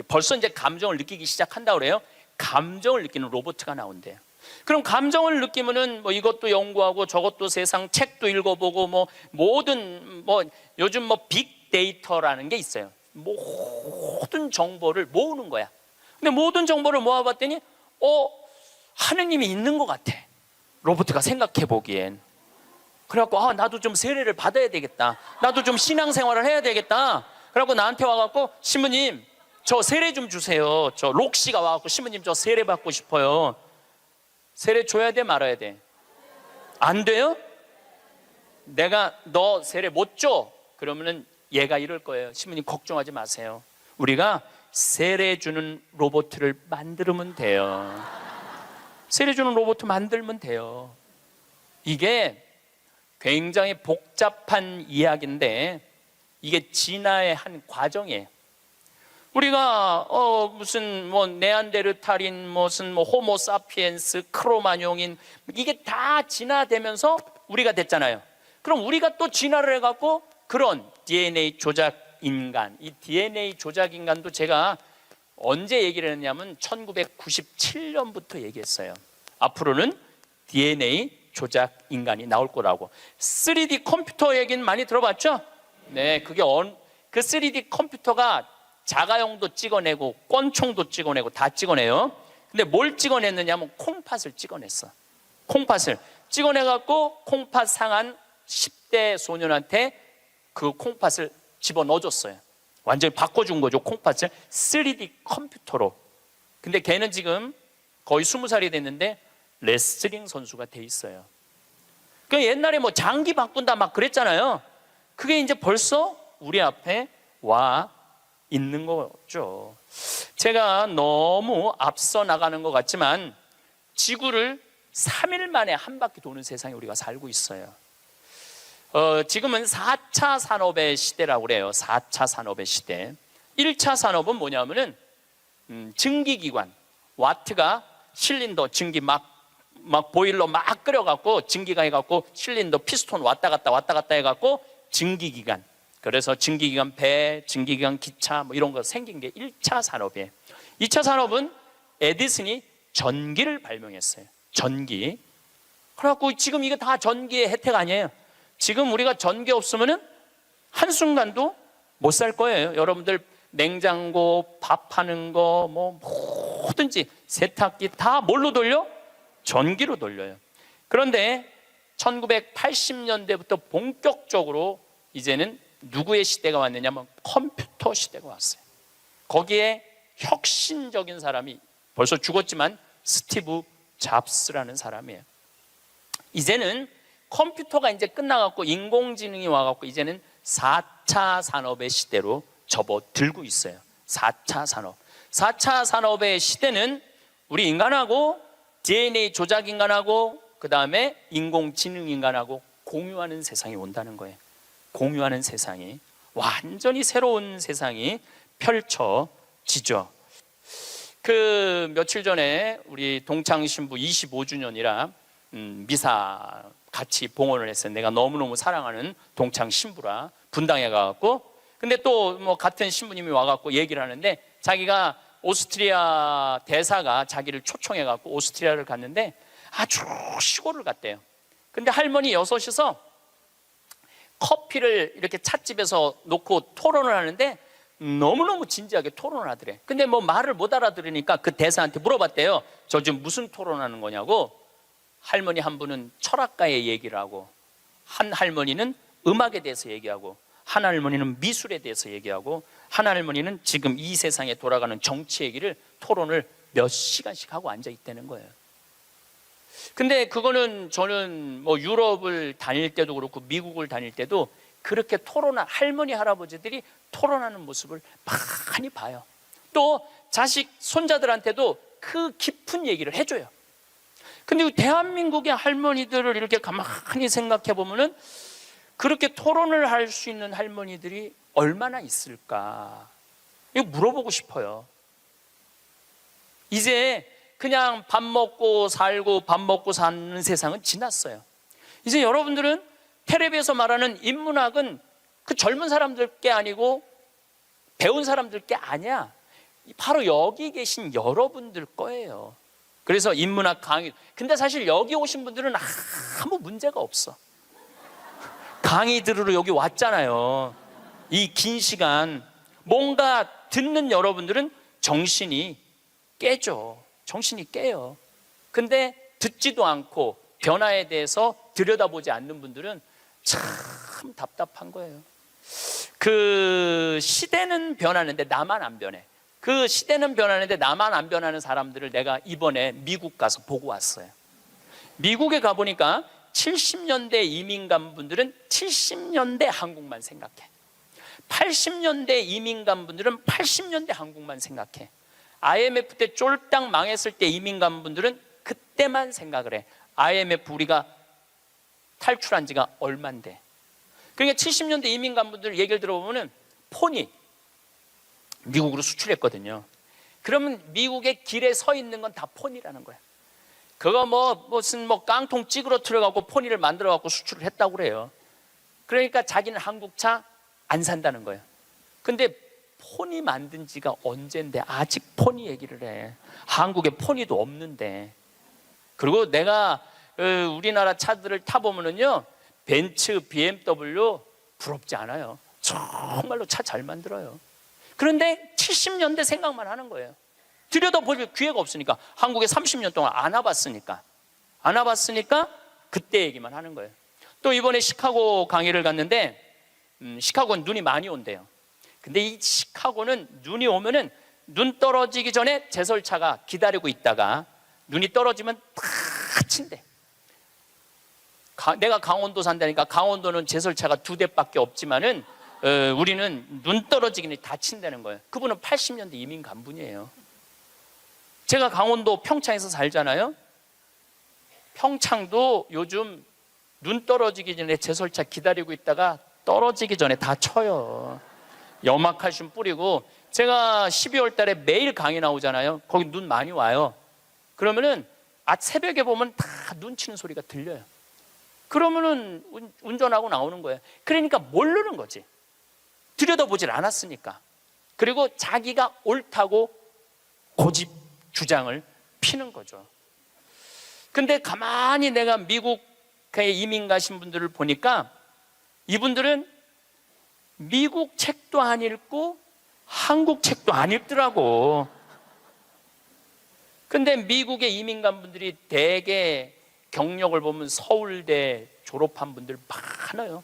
벌써 이제 감정을 느끼기 시작한다고 그래요. 감정을 느끼는 로봇가 나온대요. 그럼 감정을 느끼면은 뭐 이것도 연구하고 저것도 세상 책도 읽어보고 뭐 모든 요즘 빅데이터라는 게 있어요. 모든 정보를 모으는 거야. 근데 모든 정보를 모아봤더니 하느님이 있는 것 같아. 로봇가 생각해 보기엔. 그래갖고 나도 좀 세례를 받아야 되겠다. 나도 좀 신앙생활을 해야 되겠다. 그래갖고 나한테 와갖고 신부님 저 세례 좀 주세요. 저 록시가 와갖고 신부님 저 세례 받고 싶어요. 세례 줘야 돼 말아야 돼? 안 돼요? 내가 너 세례 못 줘? 그러면은 얘가 이럴 거예요. 신부님 걱정하지 마세요. 우리가 세례 주는 로봇을 만들면 돼요. 세례 주는 로봇 만들면 돼요. 이게 굉장히 복잡한 이야기인데 이게 진화의 한 과정이에요. 우리가 무슨 네안데르탈인 무슨 호모사피엔스 크로마뇽인 이게 다 진화되면서 우리가 됐잖아요. 그럼 우리가 또 진화를 해갖고 그런 DNA 조작 인간, 이 DNA 조작 인간도 제가 언제 얘기를 했냐면 1997년부터 얘기했어요. 앞으로는 DNA 조작 인간이 나올 거라고. 3D 컴퓨터 얘기는 많이 들어봤죠? 네, 그게 그 3D 컴퓨터가 자가용도 찍어내고 권총도 찍어내고 다 찍어내요. 근데 뭘 찍어냈느냐면 콩팥을 찍어냈어. 콩팥을 찍어내갖고 콩팥 상한 10대 소년한테 그 콩팥을 집어넣어줬어요. 완전히 바꿔준 거죠. 콩팥을 3D 컴퓨터로. 근데 걔는 지금 거의 20살이 됐는데 레슬링 선수가 돼 있어요. 그 옛날에 장기 바꾼다 막 그랬잖아요. 그게 이제 벌써 우리 앞에 와 있는 거죠. 제가 너무 앞서 나가는 것 같지만 지구를 3일 만에 한 바퀴 도는 세상에 우리가 살고 있어요. 지금은 4차 산업의 시대라고 그래요. 4차 산업의 시대. 1차 산업은 뭐냐면은 증기기관, 와트가 실린더 증기 막 보일러 막 끓여갖고 증기가 해갖고 실린더 피스톤 왔다 갔다 해갖고 증기기관. 그래서 증기기관 배, 증기기관 기차 이런 거 생긴 게 1차 산업이에요. 2차 산업은 에디슨이 전기를 발명했어요. 전기. 그래갖고 지금 이거 다 전기의 혜택 아니에요. 지금 우리가 전기 없으면은 한순간도 못 살 거예요. 여러분들 냉장고, 밥하는 거, 뭐든지 세탁기 다 뭘로 돌려? 전기로 돌려요. 그런데 1980년대부터 본격적으로 이제는 누구의 시대가 왔느냐면 컴퓨터 시대가 왔어요. 거기에 혁신적인 사람이 벌써 죽었지만 스티브 잡스라는 사람이에요. 이제는 컴퓨터가 이제 끝나갖고 인공지능이 와갖고 이제는 4차 산업의 시대로 접어들고 있어요. 4차 산업. 4차 산업의 시대는 우리 인간하고 DNA 조작 인간하고 그 다음에 인공지능 인간하고 공유하는 세상이 온다는 거예요. 공유하는 세상이 완전히 새로운 세상이 펼쳐지죠. 그 며칠 전에 우리 동창 신부 25주년이라 미사 같이 봉헌을 했어요. 내가 너무너무 사랑하는 동창 신부라 분당에 가갖고 근데 또 같은 신부님이 와갖고 얘기를 하는데 자기가 오스트리아 대사가 자기를 초청해갖고 오스트리아를 갔는데 아주 시골을 갔대요. 근데 할머니 6이서 커피를 이렇게 찻집에서 놓고 토론을 하는데 너무너무 진지하게 토론을 하더래. 근데 뭐 말을 못 알아들으니까 그 대사한테 물어봤대요. 저 지금 무슨 토론하는 거냐고. 할머니 한 분은 철학가의 얘기를 하고, 한 할머니는 음악에 대해서 얘기하고, 한 할머니는 미술에 대해서 얘기하고, 한 할머니는 지금 이 세상에 돌아가는 정치 얘기를 토론을 몇 시간씩 하고 앉아 있다는 거예요. 근데 그거는 저는 뭐 유럽을 다닐 때도 그렇고 미국을 다닐 때도 그렇게 토론한 할머니 할아버지들이 토론하는 모습을 많이 봐요. 또 자식 손자들한테도 그 깊은 얘기를 해줘요. 근데 대한민국의 할머니들을 이렇게 가만히 생각해 보면은 그렇게 토론을 할 수 있는 할머니들이 얼마나 있을까? 이거 물어보고 싶어요. 이제 그냥 밥 먹고 살고 밥 먹고 사는 세상은 지났어요. 이제 여러분들은 텔레비에서 말하는 인문학은 그 젊은 사람들 게 아니고 배운 사람들 게 아니야. 바로 여기 계신 여러분들 거예요. 그래서 인문학 강의. 근데 사실 여기 오신 분들은 아무 문제가 없어. 강의 들으러 여기 왔잖아요. 이 긴 시간 뭔가 듣는 여러분들은 정신이 깨죠. 정신이 깨요. 근데 듣지도 않고 변화에 대해서 들여다보지 않는 분들은 참 답답한 거예요. 그 시대는 변하는데 나만 안 변해. 그 시대는 변하는데 나만 안 변하는 사람들을 내가 이번에 미국 가서 보고 왔어요. 미국에 가보니까 70년대 이민 간 분들은 70년대 한국만 생각해. 80년대 이민 간 분들은 80년대 한국만 생각해. IMF 때 쫄딱 망했을 때 이민 간 분들은 그때만 생각을 해. IMF 우리가 탈출한 지가 얼만데. 그러니까 70년대 이민 간 분들 얘기를 들어보면 폰이 미국으로 수출했거든요. 그러면 미국의 길에 서 있는 건 다 폰이라는 거야. 그거 무슨 깡통 찌그러뜨려 갖고 폰이를 만들어 갖고 수출을 했다고 그래요. 그러니까 자기는 한국차 안 산다는 거예요. 근데 폰이 만든 지가 언젠데 아직 폰이 얘기를 해. 한국에 폰이도 없는데. 그리고 내가 우리나라 차들을 타보면은요, 벤츠, BMW 부럽지 않아요. 정말로 차 잘 만들어요. 그런데 70년대 생각만 하는 거예요. 들여다볼 기회가 없으니까. 한국에 30년 동안 안 와봤으니까 그때 얘기만 하는 거예요. 또 이번에 시카고 강의를 갔는데 시카고는 눈이 많이 온대요. 근데 이 시카고는 눈이 오면은 눈 떨어지기 전에 제설차가 기다리고 있다가 눈이 떨어지면 다 친대. 내가 강원도 산다니까 강원도는 제설차가 2대밖에 없지만은 우리는 눈 떨어지기 전에 다 친다는 거예요. 그분은 80년대 이민 간 분이에요. 제가 강원도 평창에서 살잖아요. 평창도 요즘 눈 떨어지기 전에 제설차 기다리고 있다가 떨어지기 전에 다 쳐요. 염화칼슘 뿌리고. 제가 12월 달에 매일 강의 나오잖아요. 거기 눈 많이 와요. 그러면은 새벽에 보면 다 눈 치는 소리가 들려요. 그러면은 운전하고 나오는 거예요. 그러니까 모르는 거지. 들여다보질 않았으니까. 그리고 자기가 옳다고 고집 주장을 피는 거죠. 근데 가만히 내가 미국에 이민 가신 분들을 보니까 이분들은 미국 책도 안 읽고 한국 책도 안 읽더라고. 근데 미국에 이민 간 분들이 대개 경력을 보면 서울대 졸업한 분들 많아요.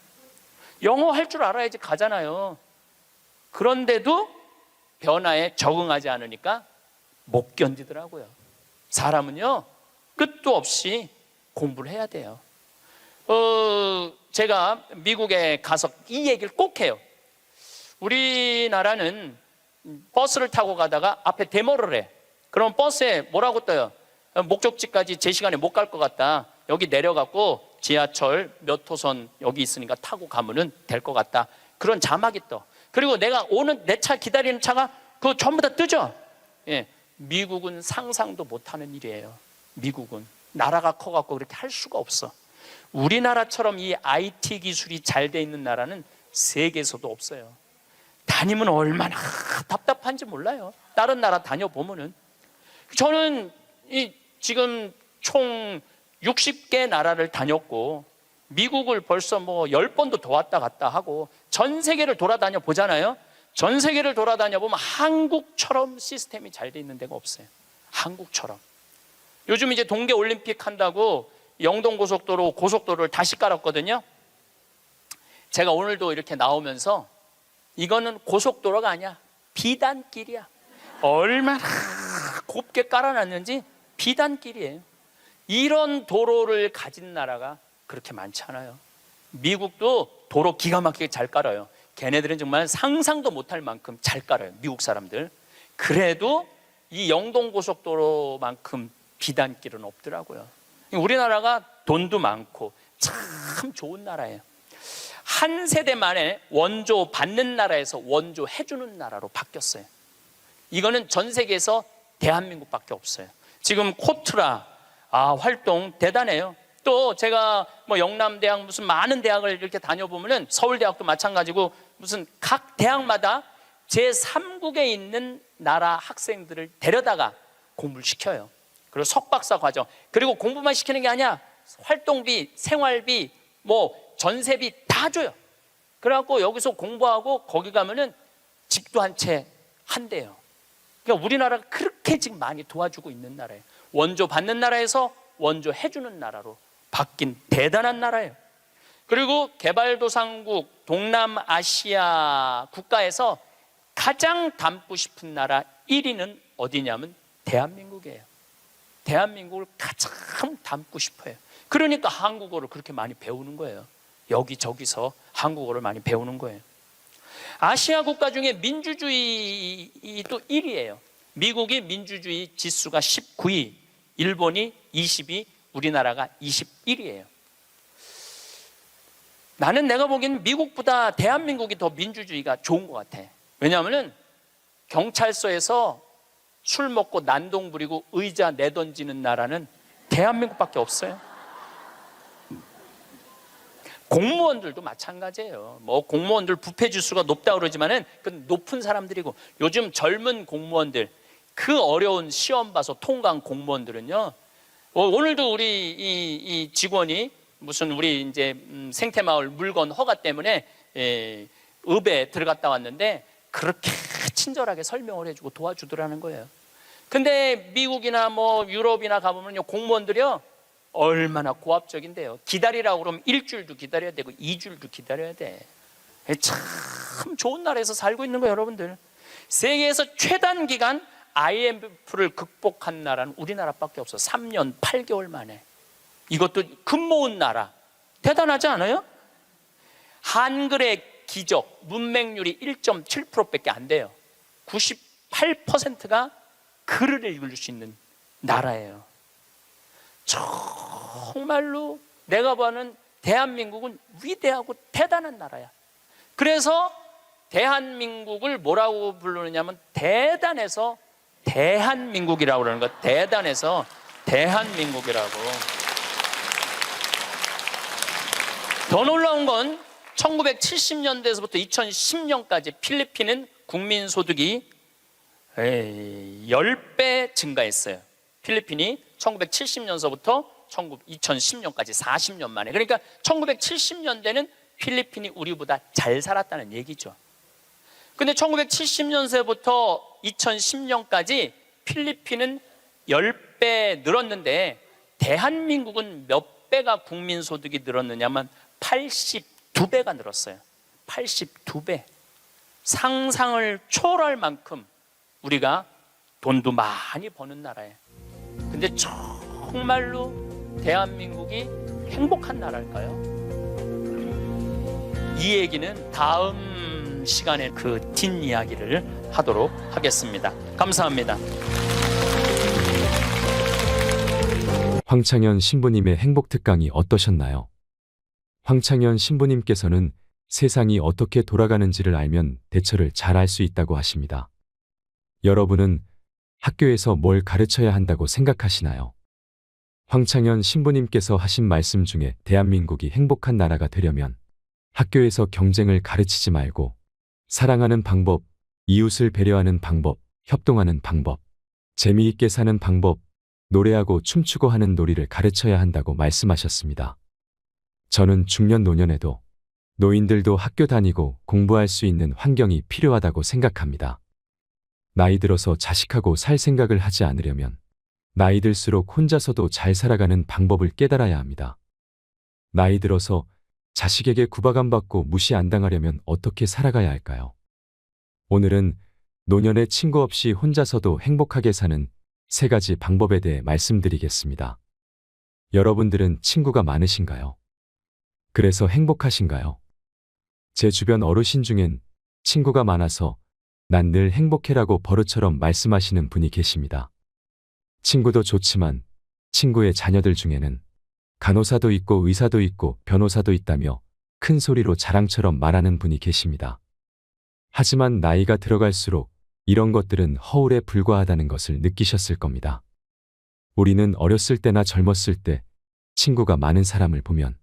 영어 할 줄 알아야지 가잖아요. 그런데도 변화에 적응하지 않으니까 못 견디더라고요. 사람은요, 끝도 없이 공부를 해야 돼요. 제가 미국에 가서 이 얘기를 꼭 해요. 우리나라는 버스를 타고 가다가 앞에 데모를 해. 그럼 버스에 뭐라고 떠요? 목적지까지 제 시간에 못 갈 것 같다. 여기 내려갖고 지하철 몇 호선 여기 있으니까 타고 가면은 될 것 같다. 그런 자막이 떠. 그리고 내가 오는 내 차 기다리는 차가 그거 전부 다 뜨죠? 예. 미국은 상상도 못하는 일이에요. 미국은 나라가 커갖고 그렇게 할 수가 없어. 우리나라처럼 이 IT 기술이 잘 돼 있는 나라는 세계에서도 없어요. 다니면 얼마나 답답한지 몰라요. 다른 나라 다녀보면은. 저는 지금 총 60개 나라를 다녔고 미국을 벌써 10번도 더 왔다 갔다 하고 전 세계를 돌아다녀 보잖아요. 전 세계를 돌아다녀 보면 한국처럼 시스템이 잘 돼 있는 데가 없어요. 한국처럼. 요즘 이제 동계 올림픽 한다고 영동 고속도로를 다시 깔았거든요. 제가 오늘도 이렇게 나오면서 이거는 고속도로가 아니야. 비단길이야. 얼마나 곱게 깔아놨는지 비단길이에요. 이런 도로를 가진 나라가 그렇게 많지 않아요. 미국도 도로 기가 막히게 잘 깔아요. 걔네들은 정말 상상도 못할 만큼 잘 깔아요. 미국 사람들. 그래도 이 영동고속도로만큼 비단길은 없더라고요. 우리나라가 돈도 많고 참 좋은 나라예요. 한 세대 만에 원조 받는 나라에서 원조 해주는 나라로 바뀌었어요. 이거는 전 세계에서 대한민국밖에 없어요. 지금 코트라 활동 대단해요. 또 제가 뭐 영남대학 무슨 많은 대학을 이렇게 다녀보면은 서울대학도 마찬가지고 무슨 각 대학마다 제3국에 있는 나라 학생들을 데려다가 공부를 시켜요. 그리고 석박사 과정. 그리고 공부만 시키는 게 아니야. 활동비, 생활비, 뭐 전세비 다 줘요. 그래갖고 여기서 공부하고 거기 가면은 집도 한 채 한대요. 그러니까 우리나라가 그렇게 지금 많이 도와주고 있는 나라예요. 원조 받는 나라에서 원조 해주는 나라로 바뀐 대단한 나라예요. 그리고 개발도상국 동남아시아 국가에서 가장 닮고 싶은 나라 1위는 어디냐면 대한민국이에요. 대한민국을 가장 닮고 싶어요. 그러니까 한국어를 그렇게 많이 배우는 거예요. 여기저기서 한국어를 많이 배우는 거예요. 아시아 국가 중에 민주주의도 1위예요. 미국이 민주주의 지수가 19위, 일본이 20위, 우리나라가 21위예요. 나는 내가 보기에는 미국보다 대한민국이 더 민주주의가 좋은 것 같아. 왜냐하면 경찰서에서 술 먹고 난동 부리고 의자 내던지는 나라는 대한민국밖에 없어요. 공무원들도 마찬가지예요. 뭐 공무원들 부패 지수가 높다 그러지만은 그 높은 사람들이고, 요즘 젊은 공무원들 그 어려운 시험 봐서 통과한 공무원들은요. 오늘도 우리 이 직원이 무슨 우리 이제 생태마을 물건 허가 때문에 읍에 들어갔다 왔는데 그렇게 친절하게 설명을 해주고 도와주더라는 거예요. 근데 미국이나 뭐 유럽이나 가보면요, 공무원들이요 얼마나 고압적인데요. 기다리라고 그러면 일주일도 기다려야 되고 2주일도 기다려야 돼. 참 좋은 나라에서 살고 있는 거예요, 여러분들. 세계에서 최단 기간 IMF를 극복한 나라는 우리나라밖에 없어. 3년 8개월 만에. 이것도 금 모은 나라. 대단하지 않아요? 한글의 기적, 문맹률이 1.7%밖에 안 돼요. 98%가 글을 읽을 수 있는 나라예요. 정말로 내가 보는 대한민국은 위대하고 대단한 나라야. 그래서 대한민국을 뭐라고 부르느냐면 대단해서 대한민국이라고 그러는 거야. 대단해서 대한민국이라고. 더 놀라운 건 1970년대에서부터 2010년까지 필리핀은 국민소득이 10배 증가했어요. 필리핀이 1970년서부터 2010년까지 40년 만에. 그러니까 1970년대는 필리핀이 우리보다 잘 살았다는 얘기죠. 근데 1970년서부터 2010년까지 필리핀은 10배 늘었는데 대한민국은 몇 배가 국민소득이 늘었느냐면 82배가 늘었어요. 82배. 상상을 초월할 만큼 우리가 돈도 많이 버는 나라예요. 근데 정말로 대한민국이 행복한 나라일까요? 이 얘기는 다음 시간에 그 뒷이야기를 하도록 하겠습니다. 감사합니다. 황창현 신부님의 행복 특강이 어떠셨나요? 황창현 신부님께서는 세상이 어떻게 돌아가는지를 알면 대처를 잘 할 수 있다고 하십니다. 여러분은 학교에서 뭘 가르쳐야 한다고 생각하시나요? 황창현 신부님께서 하신 말씀 중에 대한민국이 행복한 나라가 되려면 학교에서 경쟁을 가르치지 말고 사랑하는 방법, 이웃을 배려하는 방법, 협동하는 방법, 재미있게 사는 방법, 노래하고 춤추고 하는 놀이를 가르쳐야 한다고 말씀하셨습니다. 저는 중년 노년에도 노인들도 학교 다니고 공부할 수 있는 환경이 필요하다고 생각합니다. 나이 들어서 자식하고 살 생각을 하지 않으려면 나이 들수록 혼자서도 잘 살아가는 방법을 깨달아야 합니다. 나이 들어서 자식에게 구박 안 받고 무시 안 당하려면 어떻게 살아가야 할까요? 오늘은 노년의 친구 없이 혼자서도 행복하게 사는 3가지 방법에 대해 말씀드리겠습니다. 여러분들은 친구가 많으신가요? 그래서 행복하신가요? 제 주변 어르신 중엔 친구가 많아서 난 늘 행복해라고 버릇처럼 말씀하시는 분이 계십니다. 친구도 좋지만 친구의 자녀들 중에는 간호사도 있고 의사도 있고 변호사도 있다며 큰 소리로 자랑처럼 말하는 분이 계십니다. 하지만 나이가 들어갈수록 이런 것들은 허울에 불과하다는 것을 느끼셨을 겁니다. 우리는 어렸을 때나 젊었을 때 친구가 많은 사람을 보면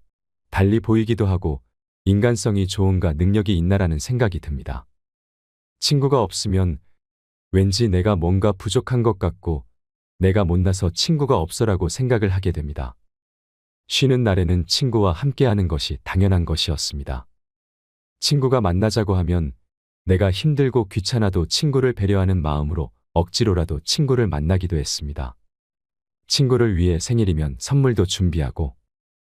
달리 보이기도 하고 인간성이 좋은가 능력이 있나라는 생각이 듭니다. 친구가 없으면 왠지 내가 뭔가 부족한 것 같고 내가 못나서 친구가 없어라고 생각을 하게 됩니다. 쉬는 날에는 친구와 함께하는 것이 당연한 것이었습니다. 친구가 만나자고 하면 내가 힘들고 귀찮아도 친구를 배려하는 마음으로 억지로라도 친구를 만나기도 했습니다. 친구를 위해 생일이면 선물도 준비하고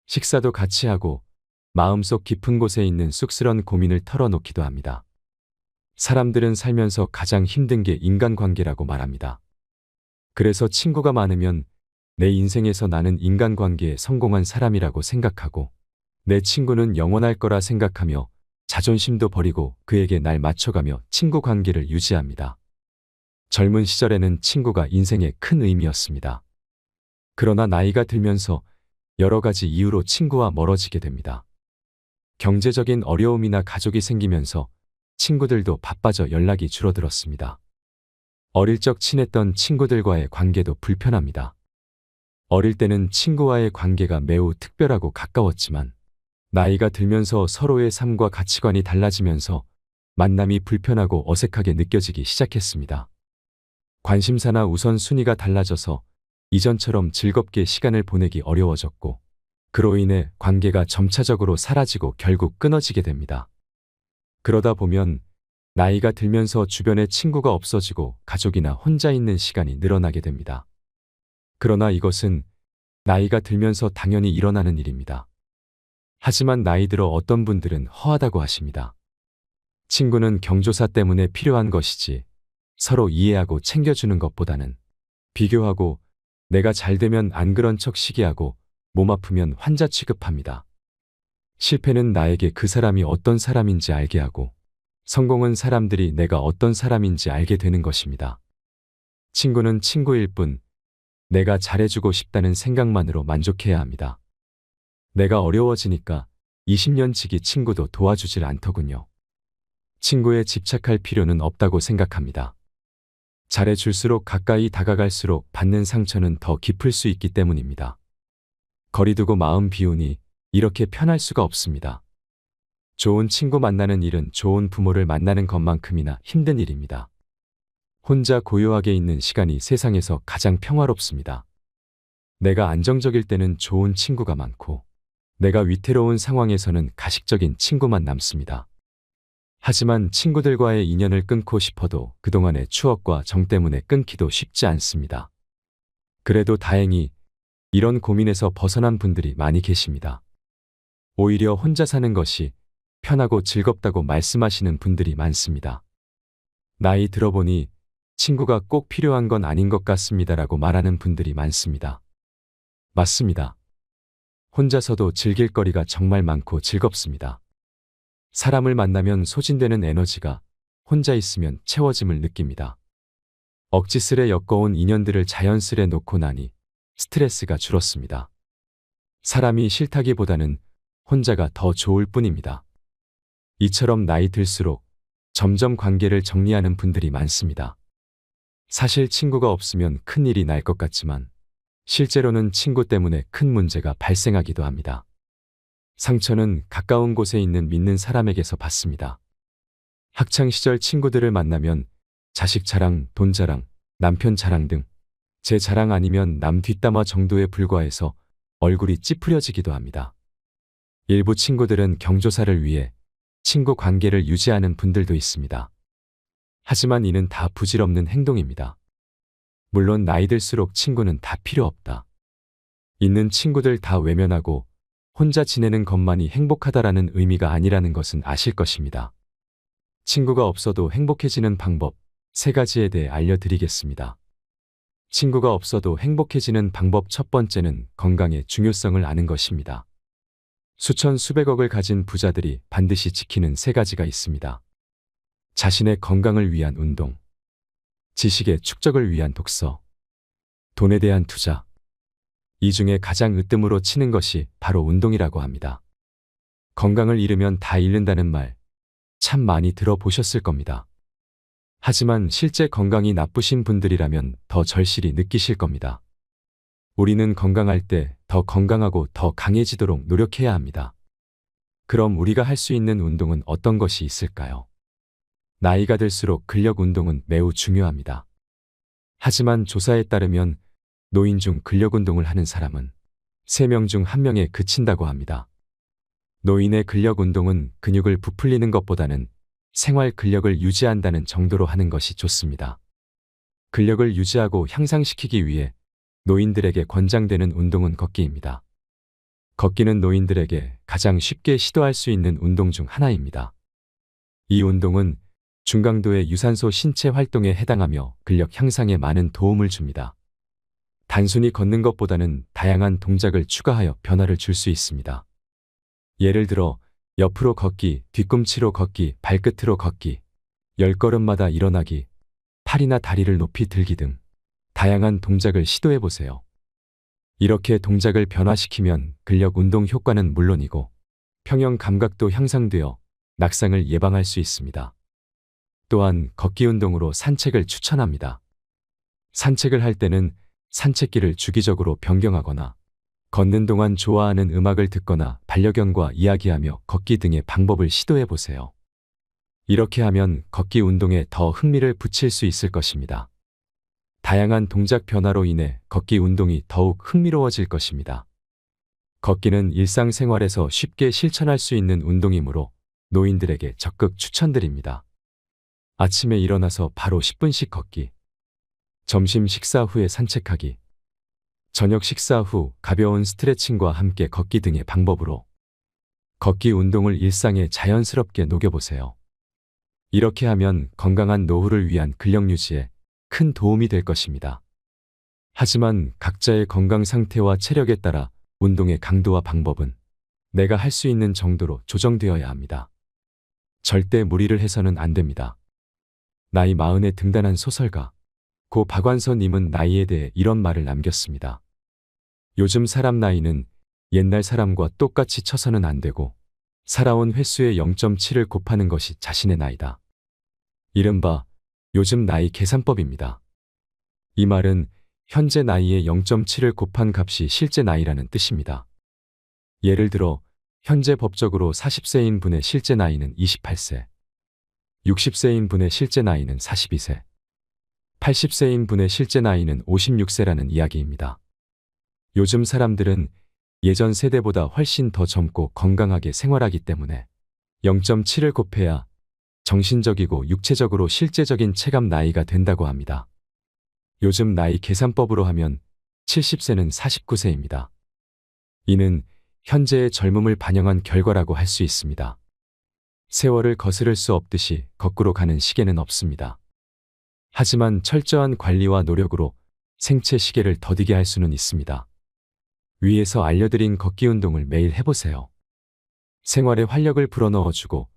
식사도 같이 하고 마음속 깊은 곳에 있는 쑥스런 고민을 털어놓기도 합니다. 사람들은 살면서 가장 힘든 게 인간관계라고 말합니다. 그래서 친구가 많으면 내 인생에서 나는 인간관계에 성공한 사람이라고 생각하고 내 친구는 영원할 거라 생각하며 자존심도 버리고 그에게 날 맞춰가며 친구 관계를 유지합니다. 젊은 시절에는 친구가 인생의 큰 의미였습니다. 그러나 나이가 들면서 여러 가지 이유로 친구와 멀어지게 됩니다. 경제적인 어려움이나 가족이 생기면서 친구들도 바빠져 연락이 줄어들었습니다. 어릴 적 친했던 친구들과의 관계도 불편합니다. 어릴 때는 친구와의 관계가 매우 특별하고 가까웠지만 나이가 들면서 서로의 삶과 가치관이 달라지면서 만남이 불편하고 어색하게 느껴지기 시작했습니다. 관심사나 우선순위가 달라져서 이전처럼 즐겁게 시간을 보내기 어려워졌고 그로 인해 관계가 점차적으로 사라지고 결국 끊어지게 됩니다. 그러다 보면 나이가 들면서 주변에 친구가 없어지고 가족이나 혼자 있는 시간이 늘어나게 됩니다. 그러나 이것은 나이가 들면서 당연히 일어나는 일입니다. 하지만 나이 들어 어떤 분들은 허하다고 하십니다. 친구는 경조사 때문에 필요한 것이지 서로 이해하고 챙겨주는 것보다는 비교하고 내가 잘 되면 안 그런 척 시기하고 몸 아프면 환자 취급합니다. 실패는 나에게 그 사람이 어떤 사람인지 알게 하고 성공은 사람들이 내가 어떤 사람인지 알게 되는 것입니다. 친구는 친구일 뿐 내가 잘해주고 싶다는 생각만으로 만족해야 합니다. 내가 어려워지니까 20년치기 친구도 도와주질 않더군요. 친구에 집착할 필요는 없다고 생각합니다. 잘해줄수록 가까이 다가갈수록 받는 상처는 더 깊을 수 있기 때문입니다. 거리두고 마음 비우니 이렇게 편할 수가 없습니다. 좋은 친구 만나는 일은 좋은 부모를 만나는 것만큼이나 힘든 일입니다. 혼자 고요하게 있는 시간이 세상에서 가장 평화롭습니다. 내가 안정적일 때는 좋은 친구가 많고 내가 위태로운 상황에서는 가식적인 친구만 남습니다. 하지만 친구들과의 인연을 끊고 싶어도 그동안의 추억과 정 때문에 끊기도 쉽지 않습니다. 그래도 다행히 이런 고민에서 벗어난 분들이 많이 계십니다. 오히려 혼자 사는 것이 편하고 즐겁다고 말씀하시는 분들이 많습니다. 나이 들어보니 친구가 꼭 필요한 건 아닌 것 같습니다라고 말하는 분들이 많습니다. 맞습니다. 혼자서도 즐길 거리가 정말 많고 즐겁습니다. 사람을 만나면 소진되는 에너지가 혼자 있으면 채워짐을 느낍니다. 억지스레 엮어온 인연들을 자연스레 놓고 나니 스트레스가 줄었습니다. 사람이 싫다기보다는 혼자가 더 좋을 뿐입니다. 이처럼 나이 들수록 점점 관계를 정리하는 분들이 많습니다. 사실 친구가 없으면 큰일이 날 것 같지만 실제로는 친구 때문에 큰 문제가 발생하기도 합니다. 상처는 가까운 곳에 있는 믿는 사람에게서 받습니다. 학창시절 친구들을 만나면 자식 자랑, 돈 자랑, 남편 자랑 등 제 자랑 아니면 남 뒷담화 정도에 불과해서 얼굴이 찌푸려지기도 합니다. 일부 친구들은 경조사를 위해 친구 관계를 유지하는 분들도 있습니다. 하지만 이는 다 부질없는 행동입니다. 물론 나이 들수록 친구는 다 필요 없다. 있는 친구들 다 외면하고 혼자 지내는 것만이 행복하다라는 의미가 아니라는 것은 아실 것입니다. 친구가 없어도 행복해지는 방법 3가지에 대해 알려드리겠습니다. 친구가 없어도 행복해지는 방법 첫 번째는 건강의 중요성을 아는 것입니다. 수천 수백억을 가진 부자들이 반드시 지키는 3가지가 있습니다. 자신의 건강을 위한 운동, 지식의 축적을 위한 독서, 돈에 대한 투자. 이 중에 가장 으뜸으로 치는 것이 바로 운동이라고 합니다. 건강을 잃으면 다 잃는다는 말 참 많이 들어보셨을 겁니다. 하지만 실제 건강이 나쁘신 분들이라면 더 절실히 느끼실 겁니다. 우리는 건강할 때 더 건강하고 더 강해지도록 노력해야 합니다. 그럼 우리가 할 수 있는 운동은 어떤 것이 있을까요? 나이가 들수록 근력 운동은 매우 중요합니다. 하지만 조사에 따르면 노인 중 근력 운동을 하는 사람은 3명 중 1명에 그친다고 합니다. 노인의 근력 운동은 근육을 부풀리는 것보다는 생활 근력을 유지한다는 정도로 하는 것이 좋습니다. 근력을 유지하고 향상시키기 위해 노인들에게 권장되는 운동은 걷기입니다. 걷기는 노인들에게 가장 쉽게 시도할 수 있는 운동 중 하나입니다. 이 운동은 중강도의 유산소 신체 활동에 해당하며 근력 향상에 많은 도움을 줍니다. 단순히 걷는 것보다는 다양한 동작을 추가하여 변화를 줄 수 있습니다. 예를 들어 옆으로 걷기, 뒤꿈치로 걷기, 발끝으로 걷기, 10걸음마다 일어나기, 팔이나 다리를 높이 들기 등 다양한 동작을 시도해 보세요. 이렇게 동작을 변화시키면 근력 운동 효과는 물론이고 평형 감각도 향상되어 낙상을 예방할 수 있습니다. 또한 걷기 운동으로 산책을 추천합니다. 산책을 할 때는 산책길을 주기적으로 변경하거나 걷는 동안 좋아하는 음악을 듣거나 반려견과 이야기하며 걷기 등의 방법을 시도해 보세요. 이렇게 하면 걷기 운동에 더 흥미를 붙일 수 있을 것입니다. 다양한 동작 변화로 인해 걷기 운동이 더욱 흥미로워질 것입니다. 걷기는 일상생활에서 쉽게 실천할 수 있는 운동이므로 노인들에게 적극 추천드립니다. 아침에 일어나서 바로 10분씩 걷기, 점심 식사 후에 산책하기, 저녁 식사 후 가벼운 스트레칭과 함께 걷기 등의 방법으로 걷기 운동을 일상에 자연스럽게 녹여보세요. 이렇게 하면 건강한 노후를 위한 근력 유지에 큰 도움이 될 것입니다. 하지만 각자의 건강 상태와 체력에 따라 운동의 강도와 방법은 내가 할 수 있는 정도로 조정되어야 합니다. 절대 무리를 해서는 안 됩니다. 나이 40에 등단한 소설가 고 박완서님은 나이에 대해 이런 말을 남겼습니다. 요즘 사람 나이는 옛날 사람과 똑같이 쳐서는 안 되고 살아온 횟수의 0.7을 곱하는 것이 자신의 나이다. 이른바 요즘 나이 계산법입니다. 이 말은 현재 나이의 0.7을 곱한 값이 실제 나이라는 뜻입니다. 예를 들어 현재 법적으로 40세인 분의 실제 나이는 28세, 60세인 분의 실제 나이는 42세, 80세인 분의 실제 나이는 56세라는 이야기입니다. 요즘 사람들은 예전 세대보다 훨씬 더 젊고 건강하게 생활하기 때문에 0.7을 곱해야 정신적이고 육체적으로 실제적인 체감 나이가 된다고 합니다. 요즘 나이 계산법으로 하면 70세는 49세입니다. 이는 현재의 젊음을 반영한 결과라고 할 수 있습니다. 세월을 거스를 수 없듯이 거꾸로 가는 시계는 없습니다. 하지만 철저한 관리와 노력으로 생체 시계를 더디게 할 수는 있습니다. 위에서 알려드린 걷기 운동을 매일 해보세요. 생활에 활력을 불어넣어주고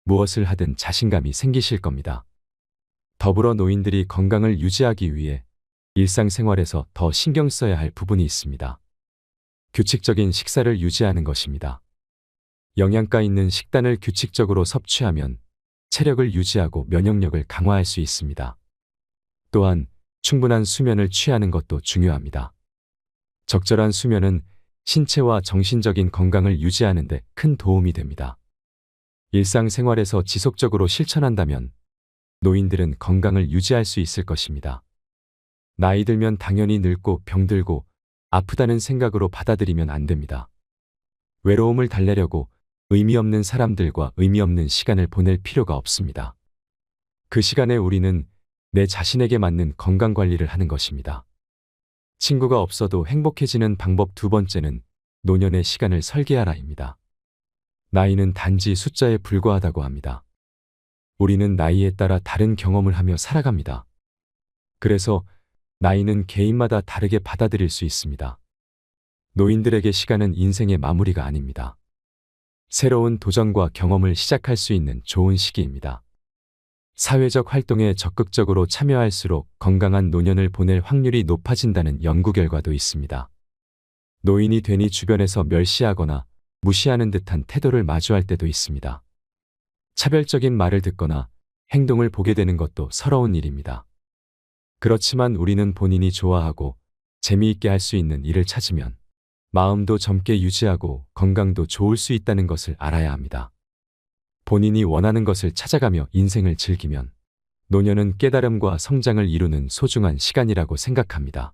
무엇을 하든 자신감이 생기실 겁니다. 더불어 노인들이 건강을 유지하기 위해 일상생활에서 더 신경 써야 할 부분이 있습니다. 규칙적인 식사를 유지하는 것입니다. 영양가 있는 식단을 규칙적으로 섭취하면 체력을 유지하고 면역력을 강화할 수 있습니다. 또한 충분한 수면을 취하는 것도 중요합니다. 적절한 수면은 신체와 정신적인 건강을 유지하는 데 큰 도움이 됩니다. 일상생활에서 지속적으로 실천한다면 노인들은 건강을 유지할 수 있을 것입니다. 나이 들면 당연히 늙고 병들고 아프다는 생각으로 받아들이면 안 됩니다. 외로움을 달래려고 의미 없는 사람들과 의미 없는 시간을 보낼 필요가 없습니다. 그 시간에 우리는 내 자신에게 맞는 건강 관리를 하는 것입니다. 친구가 없어도 행복해지는 방법 두 번째는 노년의 시간을 설계하라입니다. 나이는 단지 숫자에 불과하다고 합니다. 우리는 나이에 따라 다른 경험을 하며 살아갑니다. 그래서 나이는 개인마다 다르게 받아들일 수 있습니다. 노인들에게 시간은 인생의 마무리가 아닙니다. 새로운 도전과 경험을 시작할 수 있는 좋은 시기입니다. 사회적 활동에 적극적으로 참여할수록 건강한 노년을 보낼 확률이 높아진다는 연구 결과도 있습니다. 노인이 되니 주변에서 멸시하거나 무시하는 듯한 태도를 마주할 때도 있습니다. 차별적인 말을 듣거나 행동을 보게 되는 것도 서러운 일입니다. 그렇지만 우리는 본인이 좋아하고 재미있게 할 수 있는 일을 찾으면 마음도 젊게 유지하고 건강도 좋을 수 있다는 것을 알아야 합니다. 본인이 원하는 것을 찾아가며 인생을 즐기면 노년은 깨달음과 성장을 이루는 소중한 시간이라고 생각합니다.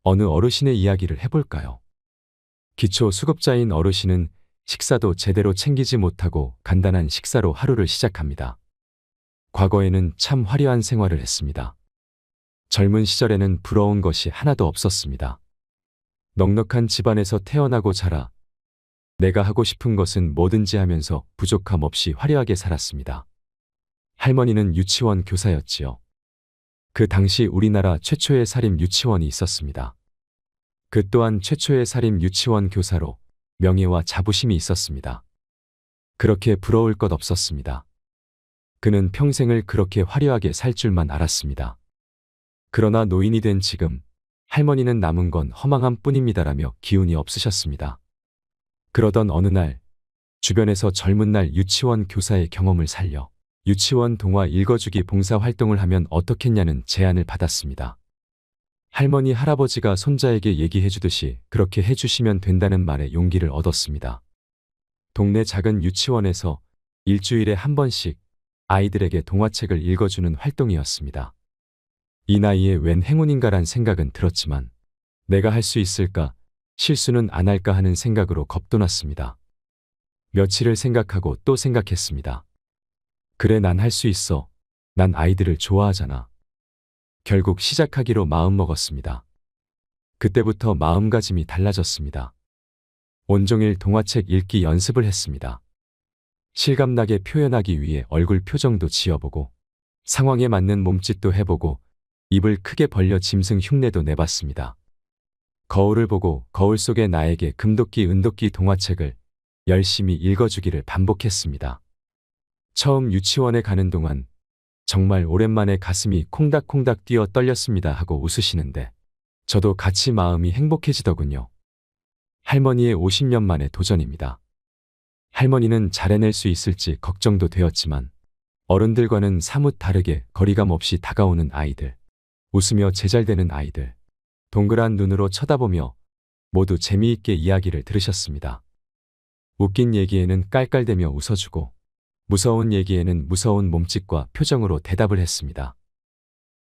어느 어르신의 이야기를 해볼까요? 기초 수급자인 어르신은 식사도 제대로 챙기지 못하고 간단한 식사로 하루를 시작합니다. 과거에는 참 화려한 생활을 했습니다. 젊은 시절에는 부러운 것이 하나도 없었습니다. 넉넉한 집안에서 태어나고 자라 내가 하고 싶은 것은 뭐든지 하면서 부족함 없이 화려하게 살았습니다. 할머니는 유치원 교사였지요. 그 당시 우리나라 최초의 사립 유치원이 있었습니다. 그 또한 최초의 사립 유치원 교사로 명예와 자부심이 있었습니다. 그렇게 부러울 것 없었습니다. 그는 평생을 그렇게 화려하게 살 줄만 알았습니다. 그러나 노인이 된 지금 할머니는 남은 건 허망함 뿐입니다라며 기운이 없으셨습니다. 그러던 어느 날 주변에서 젊은 날 유치원 교사의 경험을 살려 유치원 동화 읽어주기 봉사 활동을 하면 어떻겠냐는 제안을 받았습니다. 할머니 할아버지가 손자에게 얘기해주듯이 그렇게 해주시면 된다는 말에 용기를 얻었습니다. 동네 작은 유치원에서 일주일에 한 번씩 아이들에게 동화책을 읽어주는 활동이었습니다. 이 나이에 웬 행운인가란 생각은 들었지만 내가 할 수 있을까, 실수는 안 할까 하는 생각으로 겁도 났습니다. 며칠을 생각하고 또 생각했습니다. 그래, 난 할 수 있어. 난 아이들을 좋아하잖아. 결국 시작하기로 마음먹었습니다. 그때부터 마음가짐이 달라졌습니다. 온종일 동화책 읽기 연습을 했습니다. 실감나게 표현하기 위해 얼굴 표정도 지어보고 상황에 맞는 몸짓도 해보고 입을 크게 벌려 짐승 흉내도 내봤습니다. 거울을 보고 거울 속의 나에게 금도끼 은도끼 동화책을 열심히 읽어주기를 반복했습니다. 처음 유치원에 가는 동안 정말 오랜만에 가슴이 콩닥콩닥 뛰어 떨렸습니다 하고 웃으시는데 저도 같이 마음이 행복해지더군요. 할머니의 50년 만의 도전입니다. 할머니는 잘 해낼 수 있을지 걱정도 되었지만 어른들과는 사뭇 다르게 거리감 없이 다가오는 아이들, 웃으며 제잘되는 아이들, 동그란 눈으로 쳐다보며 모두 재미있게 이야기를 들으셨습니다. 웃긴 얘기에는 깔깔대며 웃어주고 무서운 얘기에는 무서운 몸짓과 표정으로 대답을 했습니다.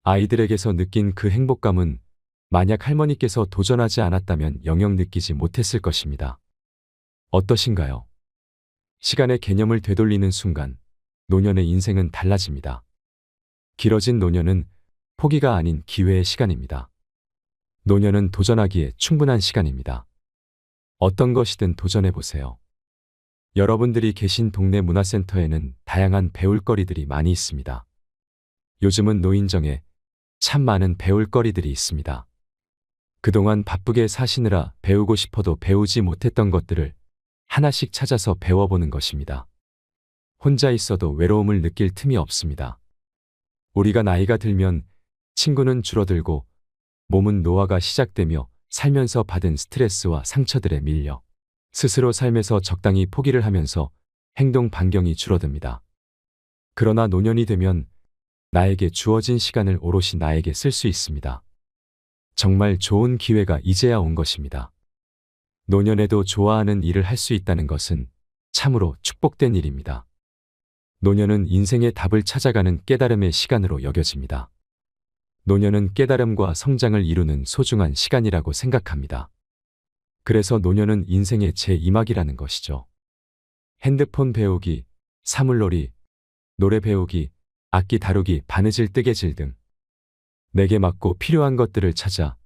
아이들에게서 느낀 그 행복감은 만약 할머니께서 도전하지 않았다면 영영 느끼지 못했을 것입니다. 어떠신가요? 시간의 개념을 되돌리는 순간 노년의 인생은 달라집니다. 길어진 노년은 포기가 아닌 기회의 시간입니다. 노년은 도전하기에 충분한 시간입니다. 어떤 것이든 도전해보세요. 여러분들이 계신 동네 문화센터에는 다양한 배울거리들이 많이 있습니다. 요즘은 노인정에 참 많은 배울거리들이 있습니다. 그동안 바쁘게 사시느라 배우고 싶어도 배우지 못했던 것들을 하나씩 찾아서 배워보는 것입니다. 혼자 있어도 외로움을 느낄 틈이 없습니다. 우리가 나이가 들면 친구는 줄어들고 몸은 노화가 시작되며 살면서 받은 스트레스와 상처들에 밀려 스스로 삶에서 적당히 포기를 하면서 행동 반경이 줄어듭니다. 그러나 노년이 되면 나에게 주어진 시간을 오롯이 나에게 쓸 수 있습니다. 정말 좋은 기회가 이제야 온 것입니다. 노년에도 좋아하는 일을 할 수 있다는 것은 참으로 축복된 일입니다. 노년은 인생의 답을 찾아가는 깨달음의 시간으로 여겨집니다. 노년은 깨달음과 성장을 이루는 소중한 시간이라고 생각합니다. 그래서 노년은 인생의 제2막이라는 것이죠. 핸드폰 배우기, 사물놀이, 노래 배우기, 악기 다루기, 바느질 뜨개질 등 내게 맞고 필요한 것들을 찾아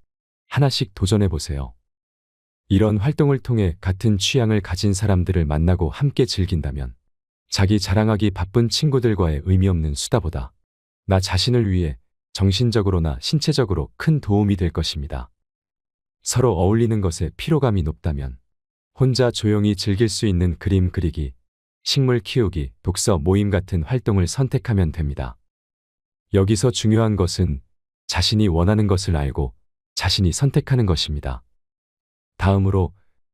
하나씩 도전해 보세요. 이런 활동을 통해 같은 취향을 가진 사람들을 만나고 함께 즐긴다면 자기 자랑하기 바쁜 친구들과의 의미 없는 수다보다 나 자신을 위해 정신적으로나 신체적으로 큰 도움이 될 것입니다. 서로 어울리는 것에 피로감이 높다면 혼자 조용히 즐길 수 있는 그림 그리기, 식물 키우기, 독서 모임 같은 활동을 선택하면 됩니다. 여기서 중요한 것은 자신이 원하는 것을 알고 자신이 선택하는 것입니다. 다음으로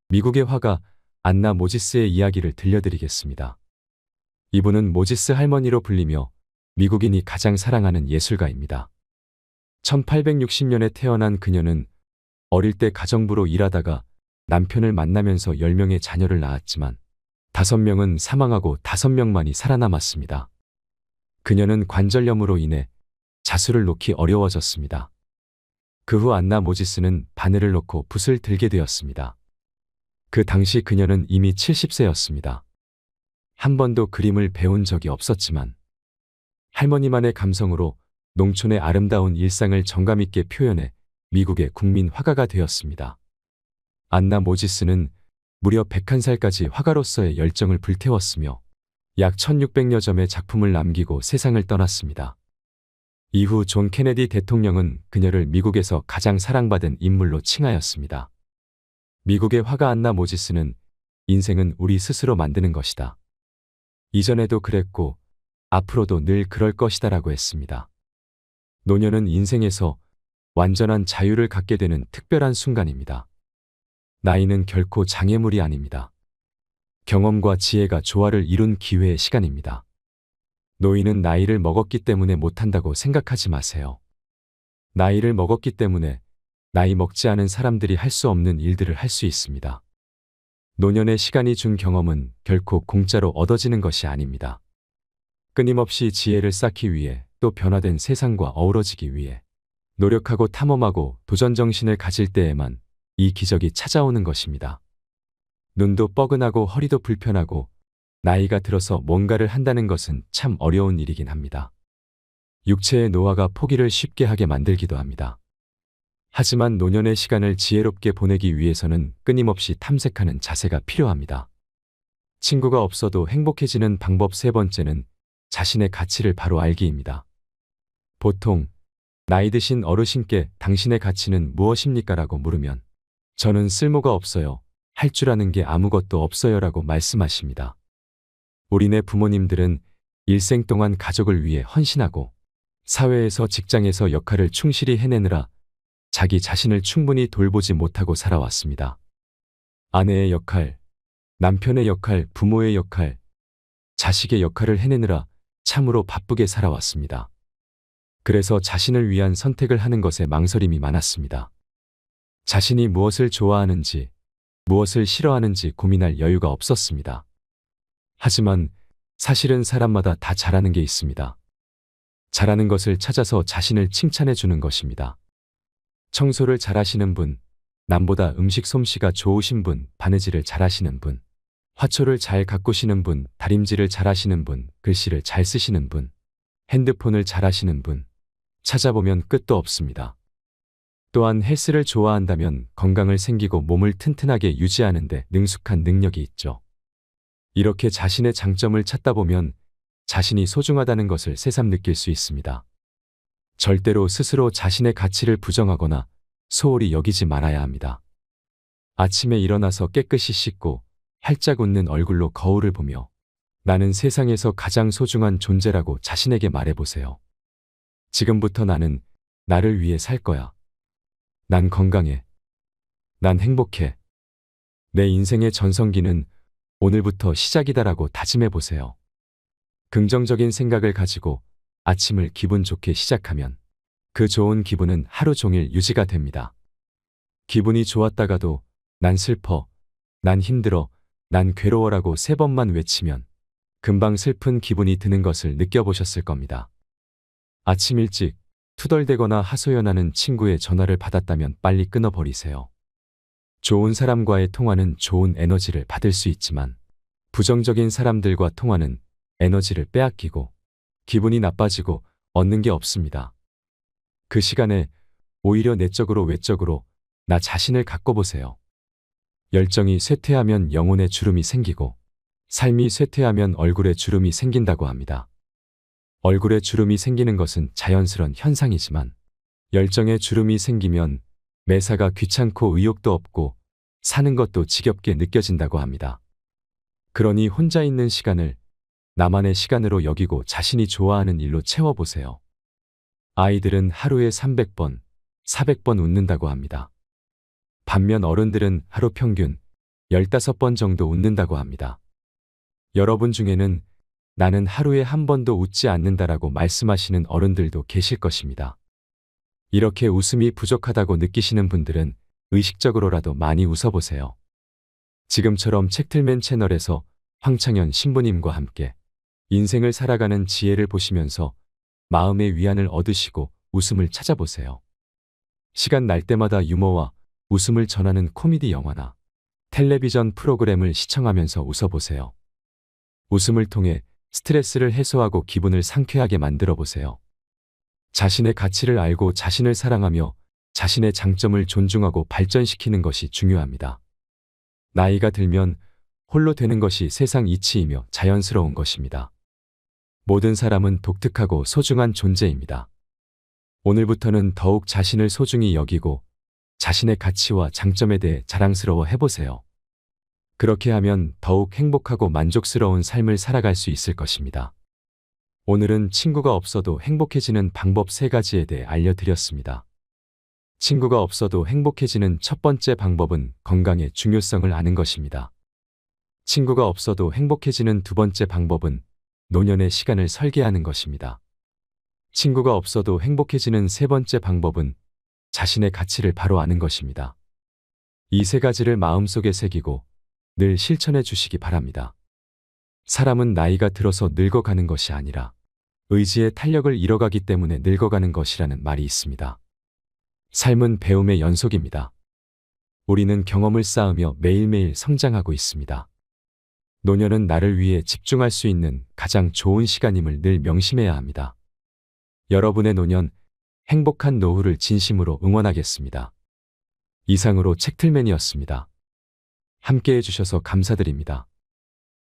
미국의 화가 안나 모지스의 이야기를 들려드리겠습니다. 이분은 모지스 할머니로 불리며 미국인이 가장 사랑하는 예술가입니다. 1860년에 태어난 그녀는 어릴 때 가정부로 일하다가 남편을 만나면서 10명의 자녀를 낳았지만 5명은 사망하고 5명만이 살아남았습니다. 그녀는 관절염으로 인해 자수를 놓기 어려워졌습니다. 그 후 안나 모지스는 바늘을 놓고 붓을 들게 되었습니다. 그 당시 그녀는 이미 70세였습니다. 한 번도 그림을 배운 적이 없었지만 할머니만의 감성으로 농촌의 아름다운 일상을 정감있게 표현해 미국의 국민 화가가 되었습니다. 안나 모지스는 무려 101살까지 화가로서의 열정을 불태웠으며 약 1600여 점의 작품을 남기고 세상을 떠났습니다. 이후 존 케네디 대통령은 그녀를 미국에서 가장 사랑받은 인물로 칭하였습니다. 미국의 화가 안나 모지스는 인생은 우리 스스로 만드는 것이다. 이전에도 그랬고 앞으로도 늘 그럴 것이다라고 했습니다. 노년은 인생에서 완전한 자유를 갖게 되는 특별한 순간입니다. 나이는 결코 장애물이 아닙니다. 경험과 지혜가 조화를 이룬 기회의 시간입니다. 노인은 나이를 먹었기 때문에 못한다고 생각하지 마세요. 나이를 먹었기 때문에 나이 먹지 않은 사람들이 할 수 없는 일들을 할 수 있습니다. 노년의 시간이 준 경험은 결코 공짜로 얻어지는 것이 아닙니다. 끊임없이 지혜를 쌓기 위해 또 변화된 세상과 어우러지기 위해 노력하고 탐험하고 도전정신을 가질 때에만 이 기적이 찾아오는 것입니다. 눈도 뻐근하고 허리도 불편하고 나이가 들어서 뭔가를 한다는 것은 참 어려운 일이긴 합니다. 육체의 노화가 포기를 쉽게 하게 만들기도 합니다. 하지만 노년의 시간을 지혜롭게 보내기 위해서는 끊임없이 탐색하는 자세가 필요합니다. 친구가 없어도 행복해지는 방법 세 번째는 자신의 가치를 바로 알기입니다. 보통 나이 드신 어르신께 당신의 가치는 무엇입니까? 라고 물으면 저는 쓸모가 없어요. 할 줄 아는 게 아무것도 없어요. 라고 말씀하십니다. 우리네 부모님들은 일생 동안 가족을 위해 헌신하고 사회에서 직장에서 역할을 충실히 해내느라 자기 자신을 충분히 돌보지 못하고 살아왔습니다. 아내의 역할, 남편의 역할, 부모의 역할, 자식의 역할을 해내느라 참으로 바쁘게 살아왔습니다. 그래서 자신을 위한 선택을 하는 것에 망설임이 많았습니다. 자신이 무엇을 좋아하는지, 무엇을 싫어하는지 고민할 여유가 없었습니다. 하지만 사실은 사람마다 다 잘하는 게 있습니다. 잘하는 것을 찾아서 자신을 칭찬해 주는 것입니다. 청소를 잘하시는 분, 남보다 음식 솜씨가 좋으신 분, 바느질을 잘하시는 분, 화초를 잘 가꾸시는 분, 다림질을 잘하시는 분, 글씨를 잘 쓰시는 분, 핸드폰을 잘하시는 분, 찾아보면 끝도 없습니다. 또한 헬스를 좋아한다면 건강을 챙기고 몸을 튼튼하게 유지하는 데 능숙한 능력이 있죠. 이렇게 자신의 장점을 찾다 보면 자신이 소중하다는 것을 새삼 느낄 수 있습니다. 절대로 스스로 자신의 가치를 부정하거나 소홀히 여기지 말아야 합니다. 아침에 일어나서 깨끗이 씻고 활짝 웃는 얼굴로 거울을 보며 나는 세상에서 가장 소중한 존재라고 자신에게 말해보세요. 지금부터 나는 나를 위해 살 거야. 난 건강해. 난 행복해. 내 인생의 전성기는 오늘부터 시작이다라고 다짐해보세요. 긍정적인 생각을 가지고 아침을 기분 좋게 시작하면 그 좋은 기분은 하루 종일 유지가 됩니다. 기분이 좋았다가도 난 슬퍼, 난 힘들어, 난 괴로워라고 3번만 외치면 금방 슬픈 기분이 드는 것을 느껴보셨을 겁니다. 아침 일찍 투덜대거나 하소연하는 친구의 전화를 받았다면 빨리 끊어버리세요. 좋은 사람과의 통화는 좋은 에너지를 받을 수 있지만 부정적인 사람들과 통하는 에너지를 빼앗기고 기분이 나빠지고 얻는 게 없습니다. 그 시간에 오히려 내적으로 외적으로 나 자신을 갖고 보세요. 열정이 쇠퇴하면 영혼에 주름이 생기고 삶이 쇠퇴하면 얼굴에 주름이 생긴다고 합니다. 얼굴에 주름이 생기는 것은 자연스러운 현상이지만 열정에 주름이 생기면 매사가 귀찮고 의욕도 없고 사는 것도 지겹게 느껴진다고 합니다. 그러니 혼자 있는 시간을 나만의 시간으로 여기고 자신이 좋아하는 일로 채워보세요. 아이들은 하루에 300번, 400번 웃는다고 합니다. 반면 어른들은 하루 평균 15번 정도 웃는다고 합니다. 여러분 중에는 나는 하루에 한 번도 웃지 않는다라고 말씀하시는 어른들도 계실 것입니다. 이렇게 웃음이 부족하다고 느끼시는 분들은 의식적으로라도 많이 웃어보세요. 지금처럼 책틀맨 채널에서 황창현 신부님과 함께 인생을 살아가는 지혜를 보시면서 마음의 위안을 얻으시고 웃음을 찾아보세요. 시간 날 때마다 유머와 웃음을 전하는 코미디 영화나 텔레비전 프로그램을 시청하면서 웃어보세요. 웃음을 통해 스트레스를 해소하고 기분을 상쾌하게 만들어 보세요. 자신의 가치를 알고 자신을 사랑하며 자신의 장점을 존중하고 발전시키는 것이 중요합니다. 나이가 들면 홀로 되는 것이 세상 이치이며 자연스러운 것입니다. 모든 사람은 독특하고 소중한 존재입니다. 오늘부터는 더욱 자신을 소중히 여기고 자신의 가치와 장점에 대해 자랑스러워 해보세요. 그렇게 하면 더욱 행복하고 만족스러운 삶을 살아갈 수 있을 것입니다. 오늘은 친구가 없어도 행복해지는 방법 3가지에 대해 알려드렸습니다. 친구가 없어도 행복해지는 첫 번째 방법은 건강의 중요성을 아는 것입니다. 친구가 없어도 행복해지는 두 번째 방법은 노년의 시간을 설계하는 것입니다. 친구가 없어도 행복해지는 세 번째 방법은 자신의 가치를 바로 아는 것입니다. 이 3가지를 마음속에 새기고 늘 실천해 주시기 바랍니다. 사람은 나이가 들어서 늙어가는 것이 아니라 의지의 탄력을 잃어가기 때문에 늙어가는 것이라는 말이 있습니다. 삶은 배움의 연속입니다. 우리는 경험을 쌓으며 매일매일 성장하고 있습니다. 노년은 나를 위해 집중할 수 있는 가장 좋은 시간임을 늘 명심해야 합니다. 여러분의 노년, 행복한 노후를 진심으로 응원하겠습니다. 이상으로 책틀맨이었습니다. 함께 해주셔서 감사드립니다.